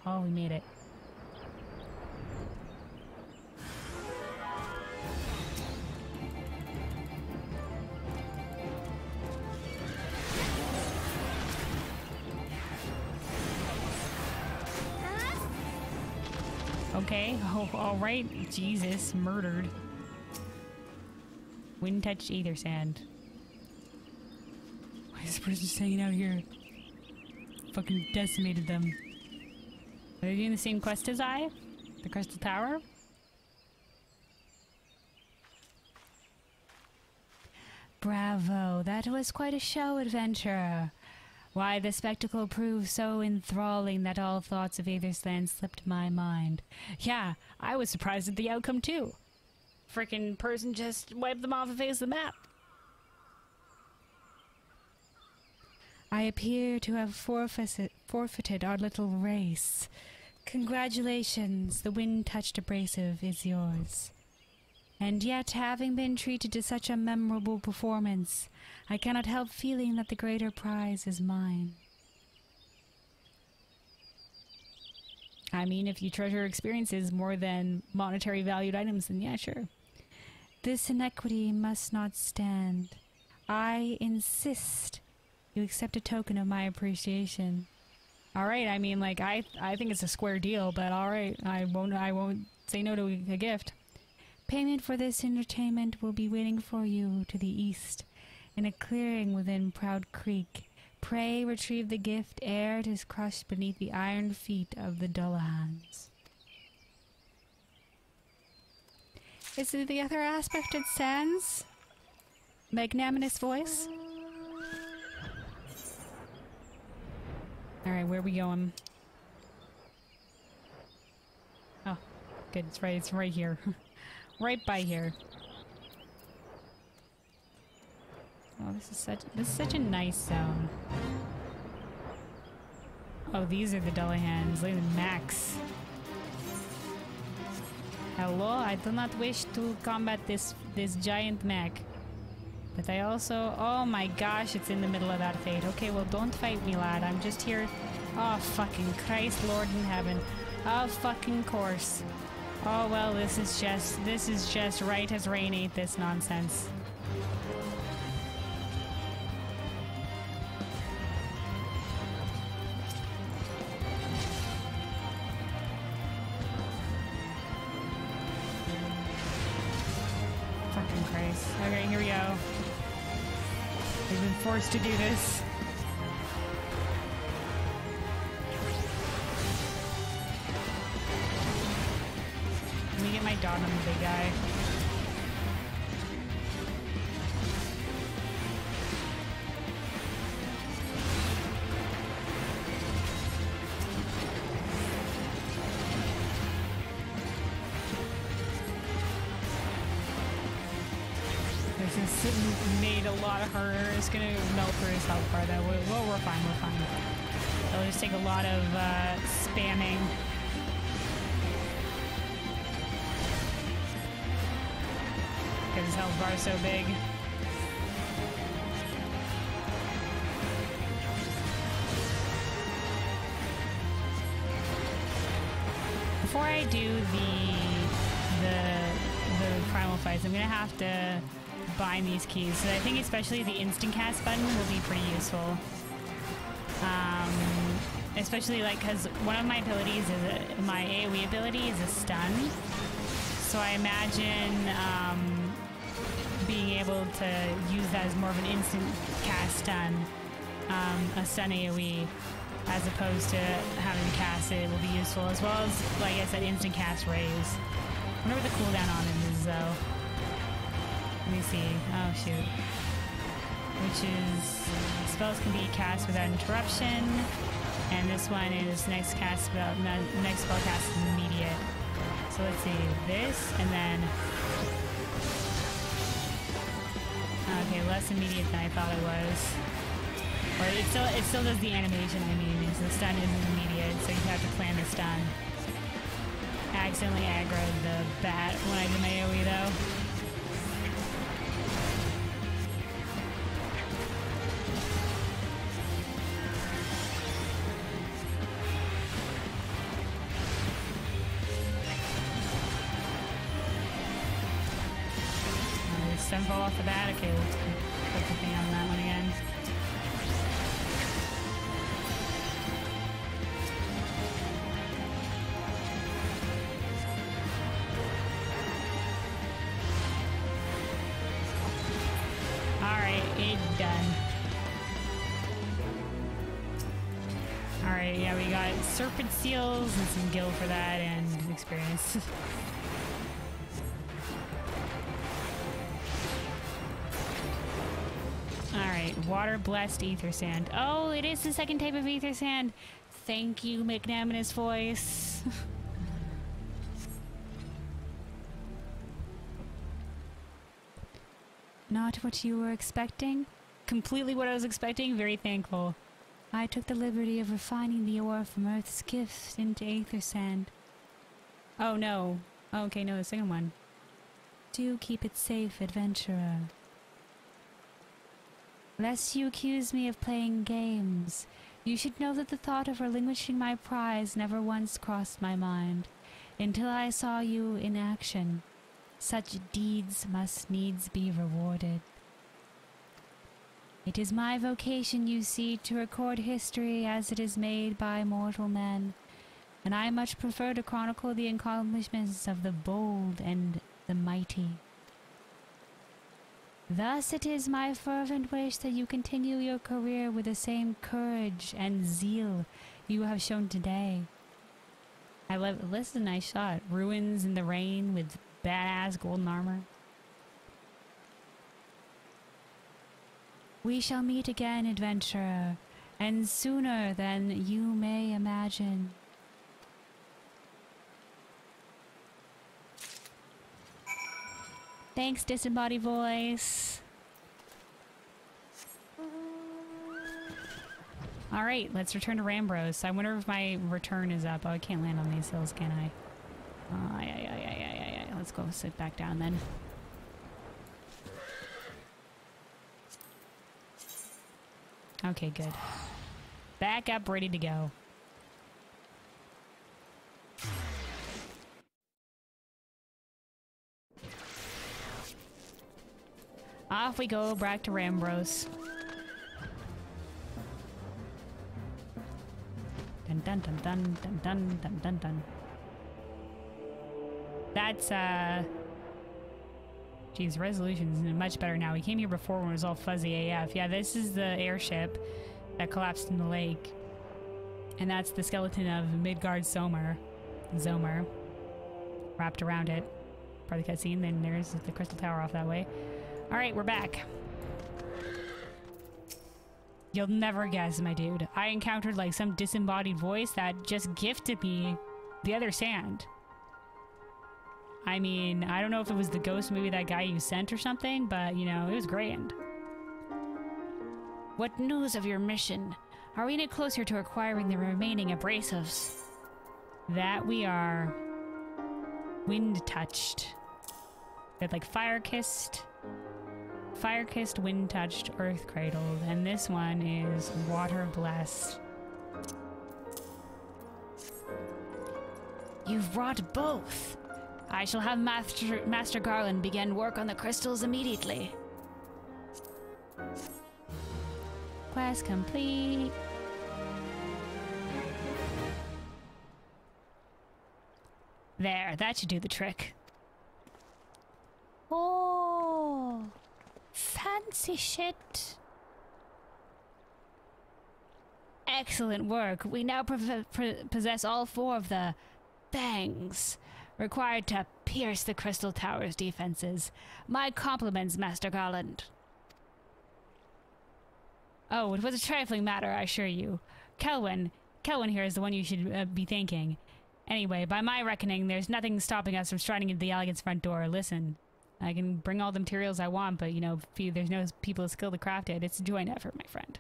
Oh, we made it. Okay, oh, alright. Jesus, murdered. Wind-touched ether sand. Why is this person just hanging out here? Fucking decimated them. Are they doing the same quest as I? The Crystal Tower? Bravo, that was quite a show, adventurer. Why, the spectacle proved so enthralling that all thoughts of Aethersland slipped my mind. Yeah, I was surprised at the outcome too. Frickin' person just wiped them off the face of the map. I appear to have forfeited our little race. Congratulations, the wind-touched abrasive is yours. And yet, having been treated to such a memorable performance, I cannot help feeling that the greater prize is mine. I mean, if you treasure experiences more than monetary valued items, then yeah, sure. This inequity must not stand. I insist you accept a token of my appreciation. Alright, I mean, like, I think it's a square deal, but alright, I won't say no to a gift. Payment for this entertainment will be waiting for you to the east, in a clearing within Proud Creek. Pray retrieve the gift ere it is crushed beneath the iron feet of the Dullahans. Is it the other aspect it stands? Magnanimous voice? Alright, where are we going? Oh, good, it's right here. Right by here. Oh, this is such a nice zone. Oh, these are the Dullahans. Look at the Max. Hello, I do not wish to combat this giant mech. But I also... Oh my gosh, it's in the middle of that fate. Okay, well, don't fight me, lad. I'm just here... Oh, fucking Christ, Lord in heaven. Of fucking course. Oh, well, this is just right as rain ain't this nonsense. Fucking Christ. Okay, here we go. We've been forced to do this. Let me get my dot on the big guy. This is made a lot harder. It's gonna melt through his health bar though. Well, we're fine, we're fine. It'll just take a lot of spamming. Because his health bar is so big. Before I do the primal fights, I'm gonna have to bind these keys. So I think especially the instant cast button will be pretty useful. Especially like because one of my abilities is my AoE ability is a stun. So I imagine being able to use that as more of an instant cast stun, a stun AoE, as opposed to having to cast it will be useful, as well as, like I said, instant cast raise. I wonder what the cooldown on it is though. Let me see. Oh shoot. Which is spells can be cast without interruption, and this one is next spell cast is immediate. So let's see, this and then okay, less immediate than I thought it was. Or it still does the animation. I mean, so the stun isn't immediate, so you have to plan the stun. I accidentally aggroed the bat when I did my AoE though. Stun fall off the bat. Okay, let's put the thing on that one again. Alright, it's done. Alright, yeah, we got serpent seals and some gil for that and experience. Alright. Water-blessed ether sand. Oh, it is the second type of ether sand. Thank you, magnanimous voice. Not what you were expecting? Completely what I was expecting. Very thankful. I took the liberty of refining the ore from Earth's gift into aether sand. Oh no. Oh, okay, no, the second one. Do keep it safe, adventurer. Lest you accuse me of playing games, you should know that the thought of relinquishing my prize never once crossed my mind, until I saw you in action. Such deeds must needs be rewarded. It is my vocation, you see, to record history as it is made by mortal men, and I much prefer to chronicle the accomplishments of the bold and the mighty. Thus it is my fervent wish that you continue your career with the same courage and zeal you have shown today. I love it. This is a nice shot. Ruins in the rain with badass golden armor. We shall meet again, adventurer, and sooner than you may imagine. Thanks, disembodied voice. Alright, let's return to Rambros. I wonder if my return is up. Oh, I can't land on these hills, can I? Let's go sit back down then. Okay, good. Back up, ready to go. Off we go, back to Rambros. Dun dun dun dun dun dun dun dun dun. That's geez, resolution's much better now. We came here before when it was all fuzzy AF. Yeah, this is the airship that collapsed in the lake. And that's the skeleton of Midgard Zomer. Wrapped around it. Part of the cutscene. Then there's the crystal tower off that way. Alright, we're back. You'll never guess, my dude. I encountered like some disembodied voice that just gifted me the other sand. I mean, I don't know if it was the ghost, maybe that guy you sent or something, but, you know, it was grand. What news of your mission? Are we any closer to acquiring the remaining abrasives? That we are. Wind-touched. They're like fire-kissed, wind-touched, earth-cradled, and this one is water-blessed. You've brought both! I shall have Master Garland begin work on the crystals immediately. Quest complete. There, that should do the trick. Oh, fancy shit. Excellent work. We now possess all four of the fangs required to pierce the Crystal Tower's defenses. My compliments, Master Garland. Oh, it was a trifling matter, I assure you. Kelwyn here is the one you should be thanking. Anyway, by my reckoning, there's nothing stopping us from striding into the Allagan's front door. Listen, I can bring all the materials I want, but, you know, there's no people skilled to craft it. It's a joint effort, my friend.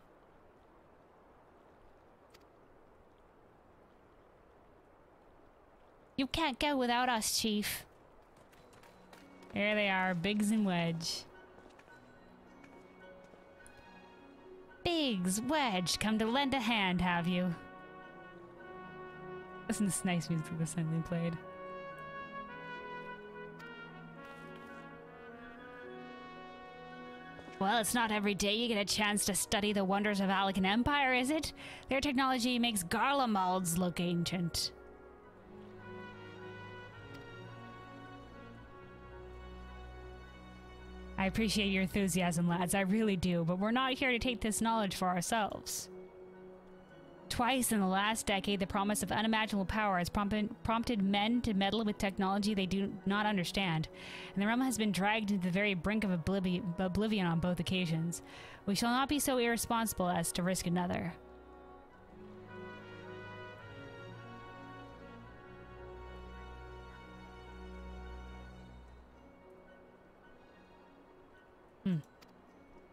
You can't go without us, Chief. There they are, Biggs and Wedge. Biggs, Wedge, come to lend a hand, have you? Listen to this nice music that's suddenly played. Well, it's not every day you get a chance to study the wonders of Allagan Empire, is it? Their technology makes Garlemald's look ancient. I appreciate your enthusiasm, lads, I really do, but we're not here to take this knowledge for ourselves. Twice in the last decade, the promise of unimaginable power has prompted men to meddle with technology they do not understand, and the realm has been dragged to the very brink of oblivion on both occasions. We shall not be so irresponsible as to risk another.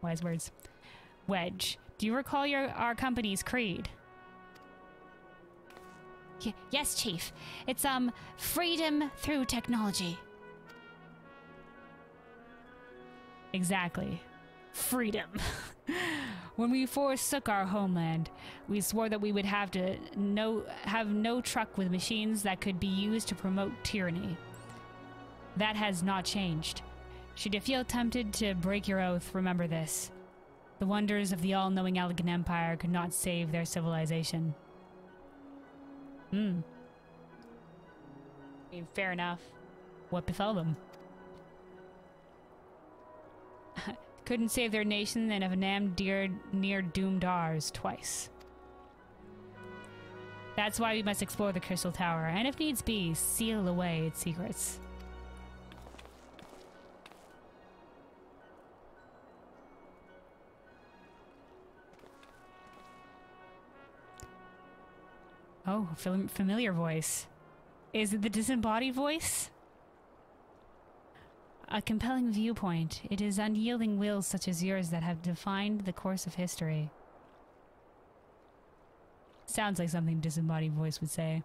Wise words. Wedge, do you recall our company's creed? Yes, Chief. It's, freedom through technology. Exactly. Freedom. When we forsook our homeland, we swore that we would have no truck with machines that could be used to promote tyranny. That has not changed. Should you feel tempted to break your oath, remember this. The wonders of the all-knowing Allagan Empire could not save their civilization. I mean, fair enough. What befell them? Couldn't save their nation and have near doomed ours twice. That's why we must explore the Crystal Tower, and if needs be, seal away its secrets. Oh, familiar voice. Is it the disembodied voice? A compelling viewpoint. It is unyielding wills such as yours that have defined the course of history. Sounds like something a disembodied voice would say.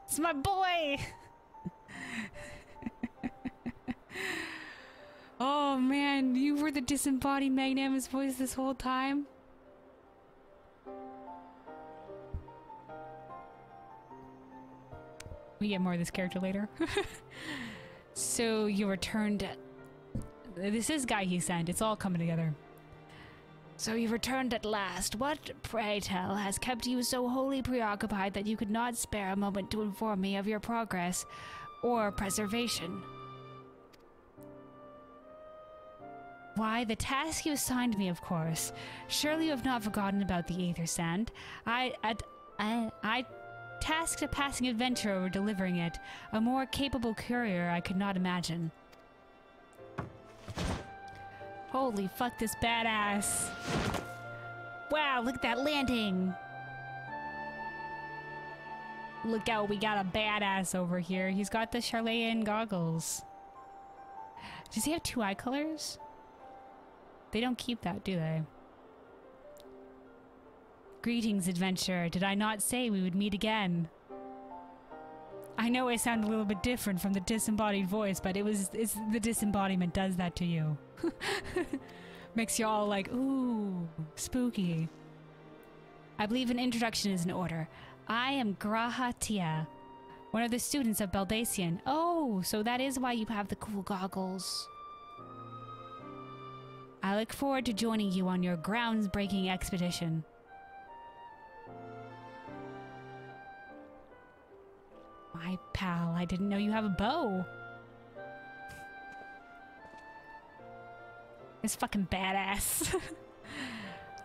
It's my boy! Oh man, you were the disembodied magnanimous voice this whole time? We get more of this character later. So you returned... This is guy he sent. It's all coming together. So you returned at last. What, pray tell, has kept you so wholly preoccupied that you could not spare a moment to inform me of your progress or preservation? Why, the task you assigned me, of course. Surely you have not forgotten about the Aether Sand. I tasked a passing adventurer over delivering it. A more capable courier I could not imagine. Holy fuck, this badass. Wow, look at that landing. Look out, we got a badass over here. He's got the Charlayan goggles. Does he have two eye colors? They don't keep that, do they? Greetings, adventurer. Did I not say we would meet again? I know I sound a little bit different from the disembodied voice, but it's the disembodiment does that to you. Makes you all like, ooh, spooky. I believe an introduction is in order. I am Graha Tia, one of the students of Baldacian. Oh, so that is why you have the cool goggles. I look forward to joining you on your grounds-breaking expedition. My pal, I didn't know you have a bow. This fucking badass.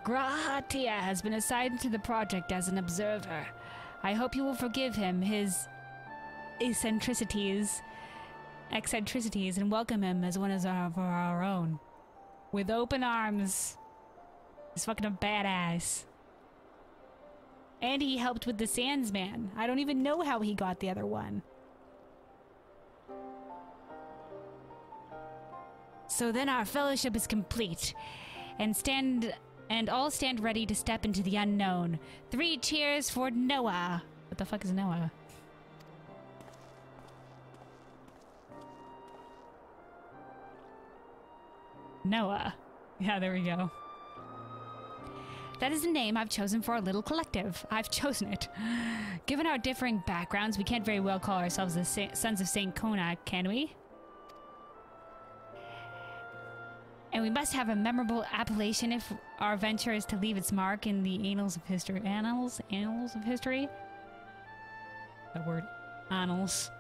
Grahatia has been assigned to the project as an observer. I hope you will forgive him his eccentricities, and welcome him as one of our own. With open arms. He's fucking a badass. And he helped with the Sandsman. I don't even know how he got the other one. So then our fellowship is complete. And all stand ready to step into the unknown. 3 cheers for Noah. What the fuck is Noah? Noah. Yeah, there we go. That is the name I've chosen for our little collective. I've chosen it. Given our differing backgrounds, we can't very well call ourselves the Sons of St. Konak, can we? And we must have a memorable appellation if our venture is to leave its mark in the annals of history. Annals of history? That word. Annals.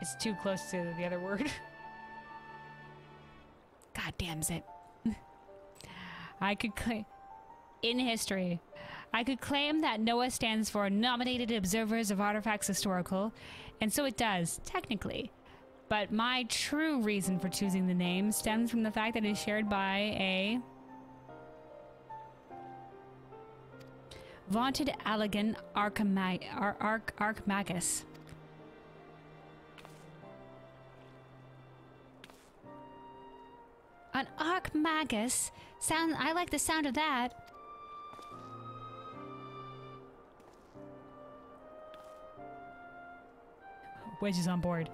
It's too close to the other word. God damn it. I could claim... In history, I could claim that NOAA stands for Nominated Observers of Artifacts Historical, and so it does, technically. But my true reason for choosing the name stems from the fact that it is shared by a vaunted Allagan Archmagus. An Archmagus? I like the sound of that. Wedge is on board.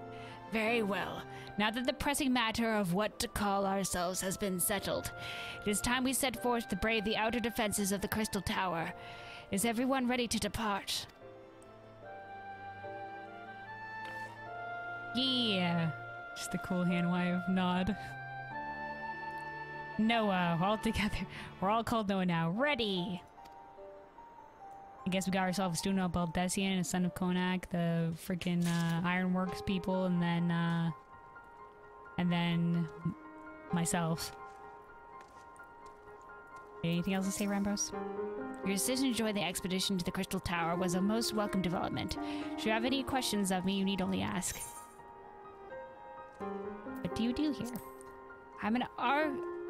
Very well. Now that the pressing matter of what to call ourselves has been settled, it is time we set forth to brave the outer defenses of the Crystal Tower. Is everyone ready to depart? Yeah. Just a cool hand wave nod. Noah, all together. We're all called Noah now. Ready! I guess we got ourselves a student of Baldessian, a son of Konak, the freaking Ironworks people, and then myself. Anything else to say, Rambros? Your decision to join the expedition to the Crystal Tower was a most welcome development. Should you have any questions of me, you need only ask. What do you do here? I'm an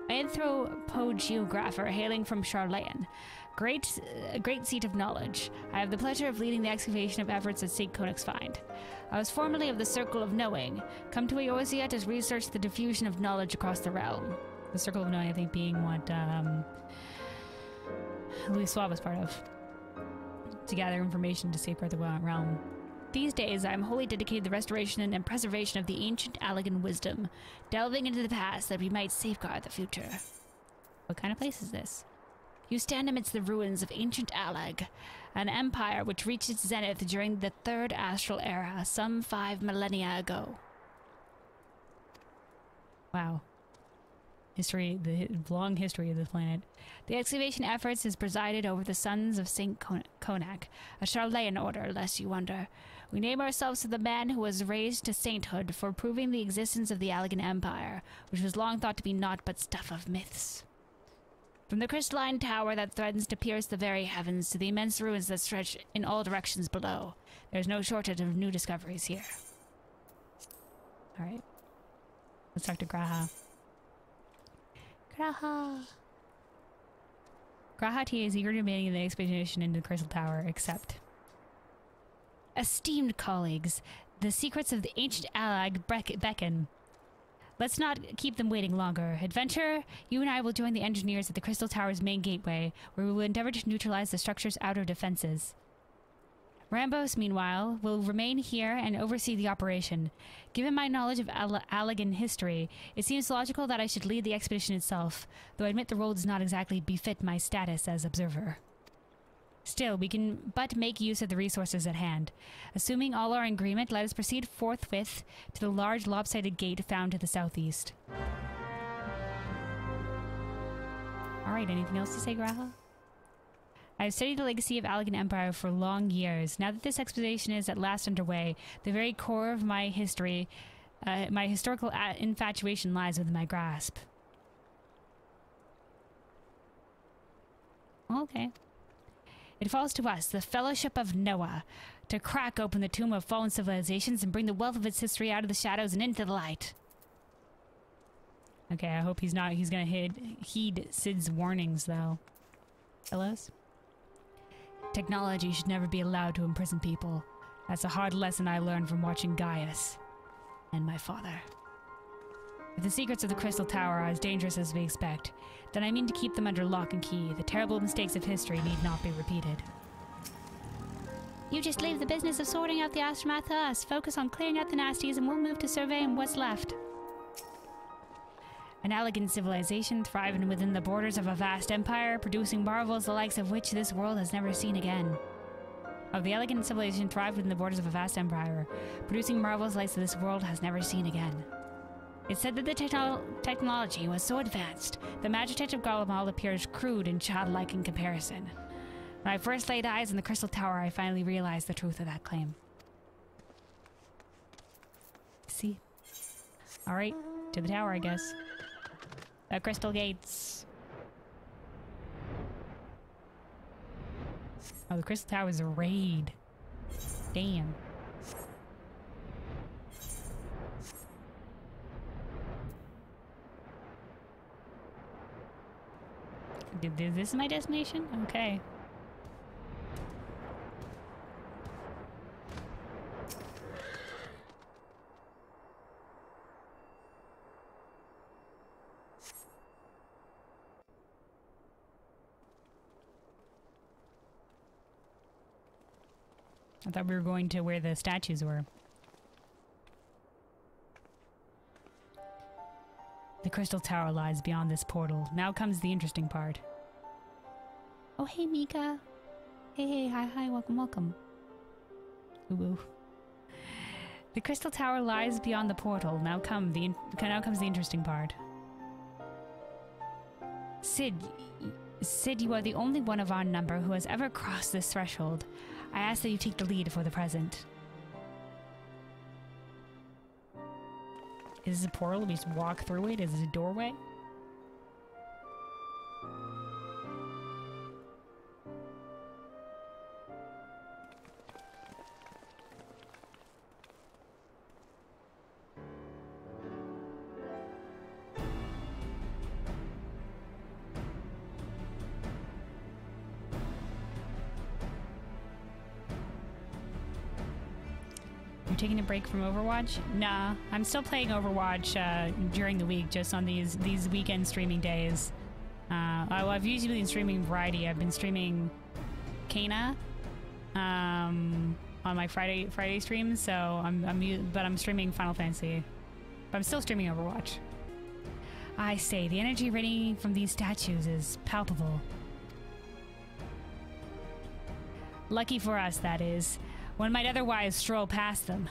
anthropogeographer hailing from Charlayan. A great seat of knowledge. I have the pleasure of leading the excavation of efforts at St. Konak's find. I was formerly of the Circle of Knowing, come to Eorzea to research the diffusion of knowledge across the realm. The Circle of Knowing, I think, being what Louis Suave was part of. To gather information to safeguard the realm. These days, I am wholly dedicated to the restoration and preservation of the ancient Allagan wisdom, delving into the past that we might safeguard the future. What kind of place is this? You stand amidst the ruins of ancient Allag, an empire which reached its zenith during the Third Astral Era, some 5 millennia ago. Wow. The long history of this planet. The excavation efforts is presided over the Sons of St. Konak, a Charlayan order, lest you wonder. We name ourselves to the man who was raised to sainthood for proving the existence of the Allagan Empire, which was long thought to be naught but stuff of myths. From the crystalline tower that threatens to pierce the very heavens to the immense ruins that stretch in all directions below, there's no shortage of new discoveries here. Alright. Let's talk to Graha. Graha T is eager to begin the expedition into the Crystal Tower, except... Esteemed colleagues, the secrets of the ancient Allag beckon. Let's not keep them waiting longer. Adventurer, you and I will join the engineers at the Crystal Tower's main gateway, where we will endeavor to neutralize the structure's outer defenses. Rambos, meanwhile, will remain here and oversee the operation. Given my knowledge of Allagan history, it seems logical that I should lead the expedition itself, though I admit the role does not exactly befit my status as observer. Still, we can but make use of the resources at hand. Assuming all are in agreement, let us proceed forthwith to the large lopsided gate found to the southeast. Alright, anything else to say, Graha? I have studied the legacy of Allagan Empire for long years. Now that this expedition is at last underway, the very core of my history, my historical infatuation lies within my grasp. Okay. It falls to us, the Fellowship of Noah, to crack open the tomb of fallen civilizations and bring the wealth of its history out of the shadows and into the light. Okay, I hope he's gonna heed Sid's warnings, though. Fellows? Technology should never be allowed to imprison people. That's a hard lesson I learned from watching Gaius and my father. If the secrets of the Crystal Tower are as dangerous as we expect, then I mean to keep them under lock and key. The terrible mistakes of history need not be repeated. You just leave the business of sorting out the aftermath to us. Focus on clearing out the nasties and we'll move to surveying what's left. An Allagan civilization thriving within the borders of a vast empire, producing marvels the likes of which this world has never seen again. The Allagan civilization thrived within the borders of a vast empire, producing marvels the likes of this world has never seen again. It said that the technology was so advanced, the magic touch of Garlemald appears crude and childlike in comparison. When I first laid eyes on the Crystal Tower, I finally realized the truth of that claim. See? Alright, to the tower, I guess. The Crystal Gates. Oh, the Crystal Tower is a raid. Damn. This is my destination? Okay. I thought we were going to where the statues were. The Crystal Tower lies beyond this portal. Now comes the interesting part. Oh, hey, Mika. Hey, hi, welcome. Ooh. The Crystal Tower lies beyond the portal. Now comes the interesting part. Sid, you are the only one of our number who has ever crossed this threshold. I ask that you take the lead for the present. Is this a portal? We just walk through it? Is it a doorway? Taking a break from Overwatch? Nah, I'm still playing Overwatch during the week, just on these weekend streaming days. Well, I've usually been streaming variety. I've been streaming Kana on my Friday streams, so I'm streaming Final Fantasy. But I'm still streaming Overwatch. I say, the energy radiating from these statues is palpable. Lucky for us, that is. One might otherwise stroll past them.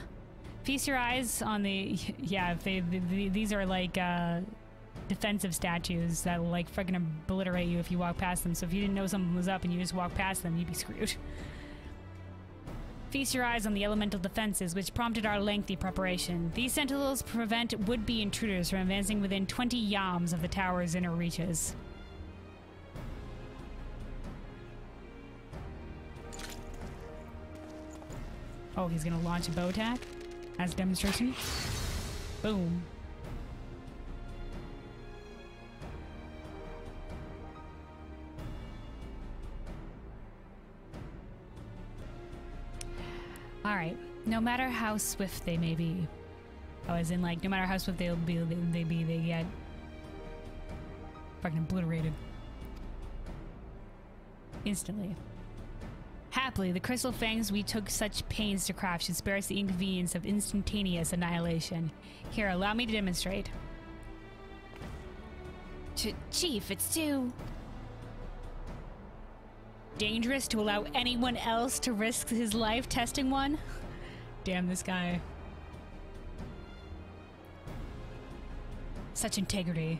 Feast your eyes on the... Yeah, these are like defensive statues that will like freaking obliterate you if you walk past them. So if you didn't know something was up and you just walk past them, you'd be screwed. Feast your eyes on the elemental defenses, which prompted our lengthy preparation. These sentinels prevent would-be intruders from advancing within 20 yams of the tower's inner reaches. Oh, he's gonna launch a bow attack as a demonstration. Boom. Alright. No matter how swift they may be. Oh, as in like, no matter how swift they get fucking obliterated. Instantly. Happily, the crystal fangs we took such pains to craft should spare us the inconvenience of instantaneous annihilation. Here, allow me to demonstrate. Chief, it's too... dangerous to allow anyone else to risk his life testing one? Damn this guy. Such integrity.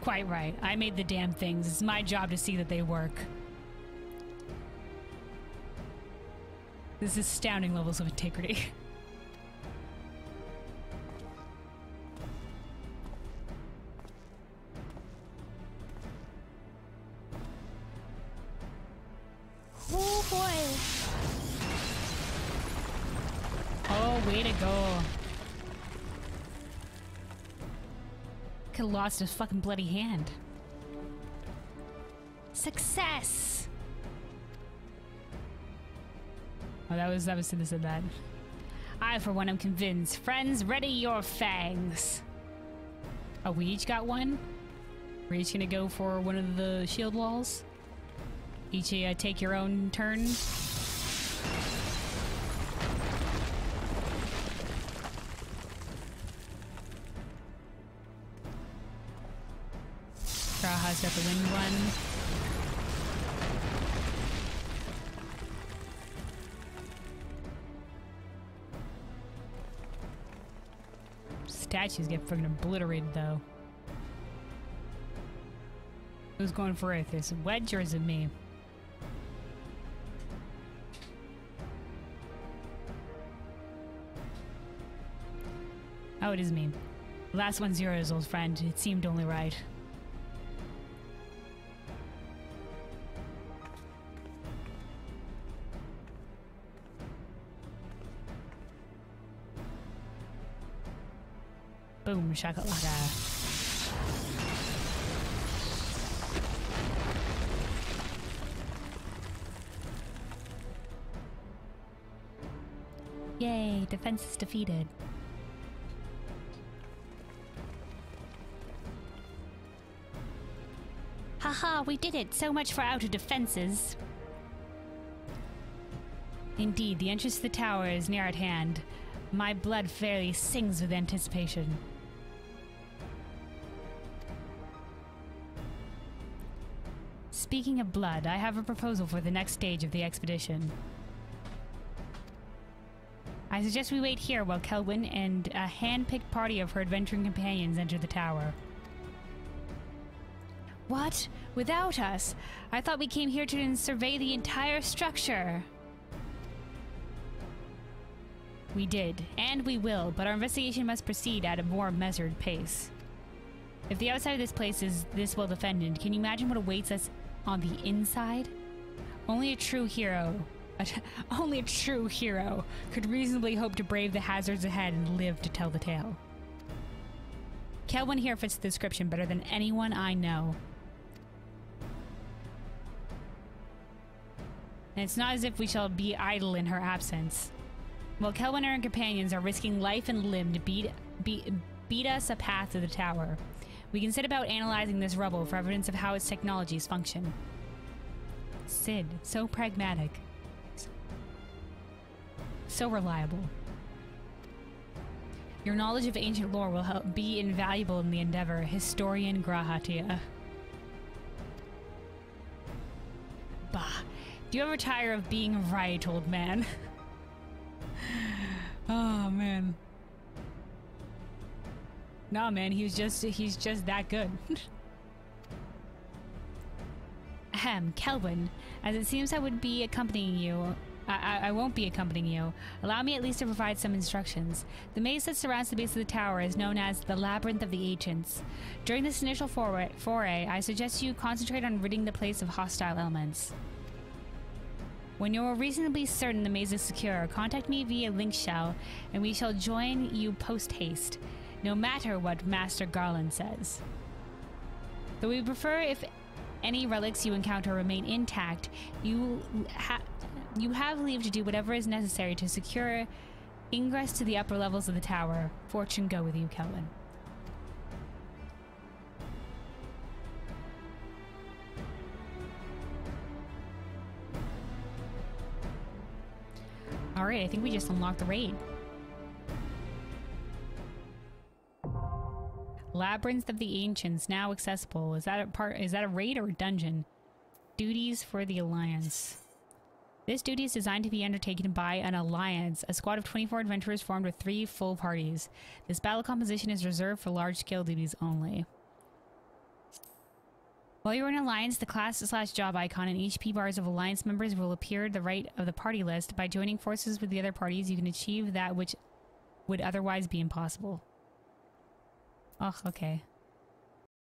Quite right. I made the damn things. It's my job to see that they work. This is astounding levels of integrity.
Oh boy.
Oh, way to go. Could've lost his fucking bloody hand. Success! Oh, that was who said that. I, for one, am convinced. Friends, ready your fangs. Oh, we each got one? We're each gonna go for one of the shield walls? Each take your own turn? Graha's got the winged one. statues get freaking obliterated, though. Who's going for it? Is it Wedge or is it me? Oh, it is me. The last 1-0, old friend. It seemed only right. Boom, shakalaka. Yay, defense is defeated. Haha, we did it! So much for outer defenses! Indeed, the entrance to the tower is near at hand. My blood fairly sings with anticipation. Speaking of blood, I have a proposal for the next stage of the expedition. I suggest we wait here while Kelwyn and a hand-picked party of her adventuring companions enter the tower. What? Without us? I thought we came here to survey the entire structure. We did, and we will, but our investigation must proceed at a more measured pace. If the outside of this place is this well defended, can you imagine what awaits us on the inside? Only a true hero could reasonably hope to brave the hazards ahead and live to tell the tale. Kelwyn here fits the description better than anyone I know. And it's not as if we shall be idle in her absence. While Kelwyn and her companions are risking life and limb to beat us a path to the tower, we can set about analyzing this rubble for evidence of how its technologies function. Sid, so pragmatic. So reliable. Your knowledge of ancient lore will be invaluable in the endeavor, Historian Grahatia. Bah. Do you ever tire of being right, old man? Oh, man. Nah, man, he's just that good. Ahem, Kelwyn, as it seems I would be accompanying you, I won't be accompanying you. Allow me at least to provide some instructions. The maze that surrounds the base of the tower is known as the Labyrinth of the Ancients. During this initial foray, I suggest you concentrate on ridding the place of hostile elements. When you are reasonably certain the maze is secure, contact me via link shell, and we shall join you post-haste, no matter what Master Garland says. Though we prefer if any relics you encounter remain intact, you have leave to do whatever is necessary to secure ingress to the upper levels of the tower. Fortune go with you, Kelwyn. Alright, I think we just unlocked the raid. Labyrinth of the Ancients, now accessible. Is that a raid or a dungeon? Duties for the Alliance. This duty is designed to be undertaken by an alliance, a squad of 24 adventurers formed with 3 full parties. This battle composition is reserved for large-scale duties only. While you're in Alliance, the class/job icon and HP bars of Alliance members will appear to the right of the party list. By joining forces with the other parties, you can achieve that which would otherwise be impossible. Oh, okay.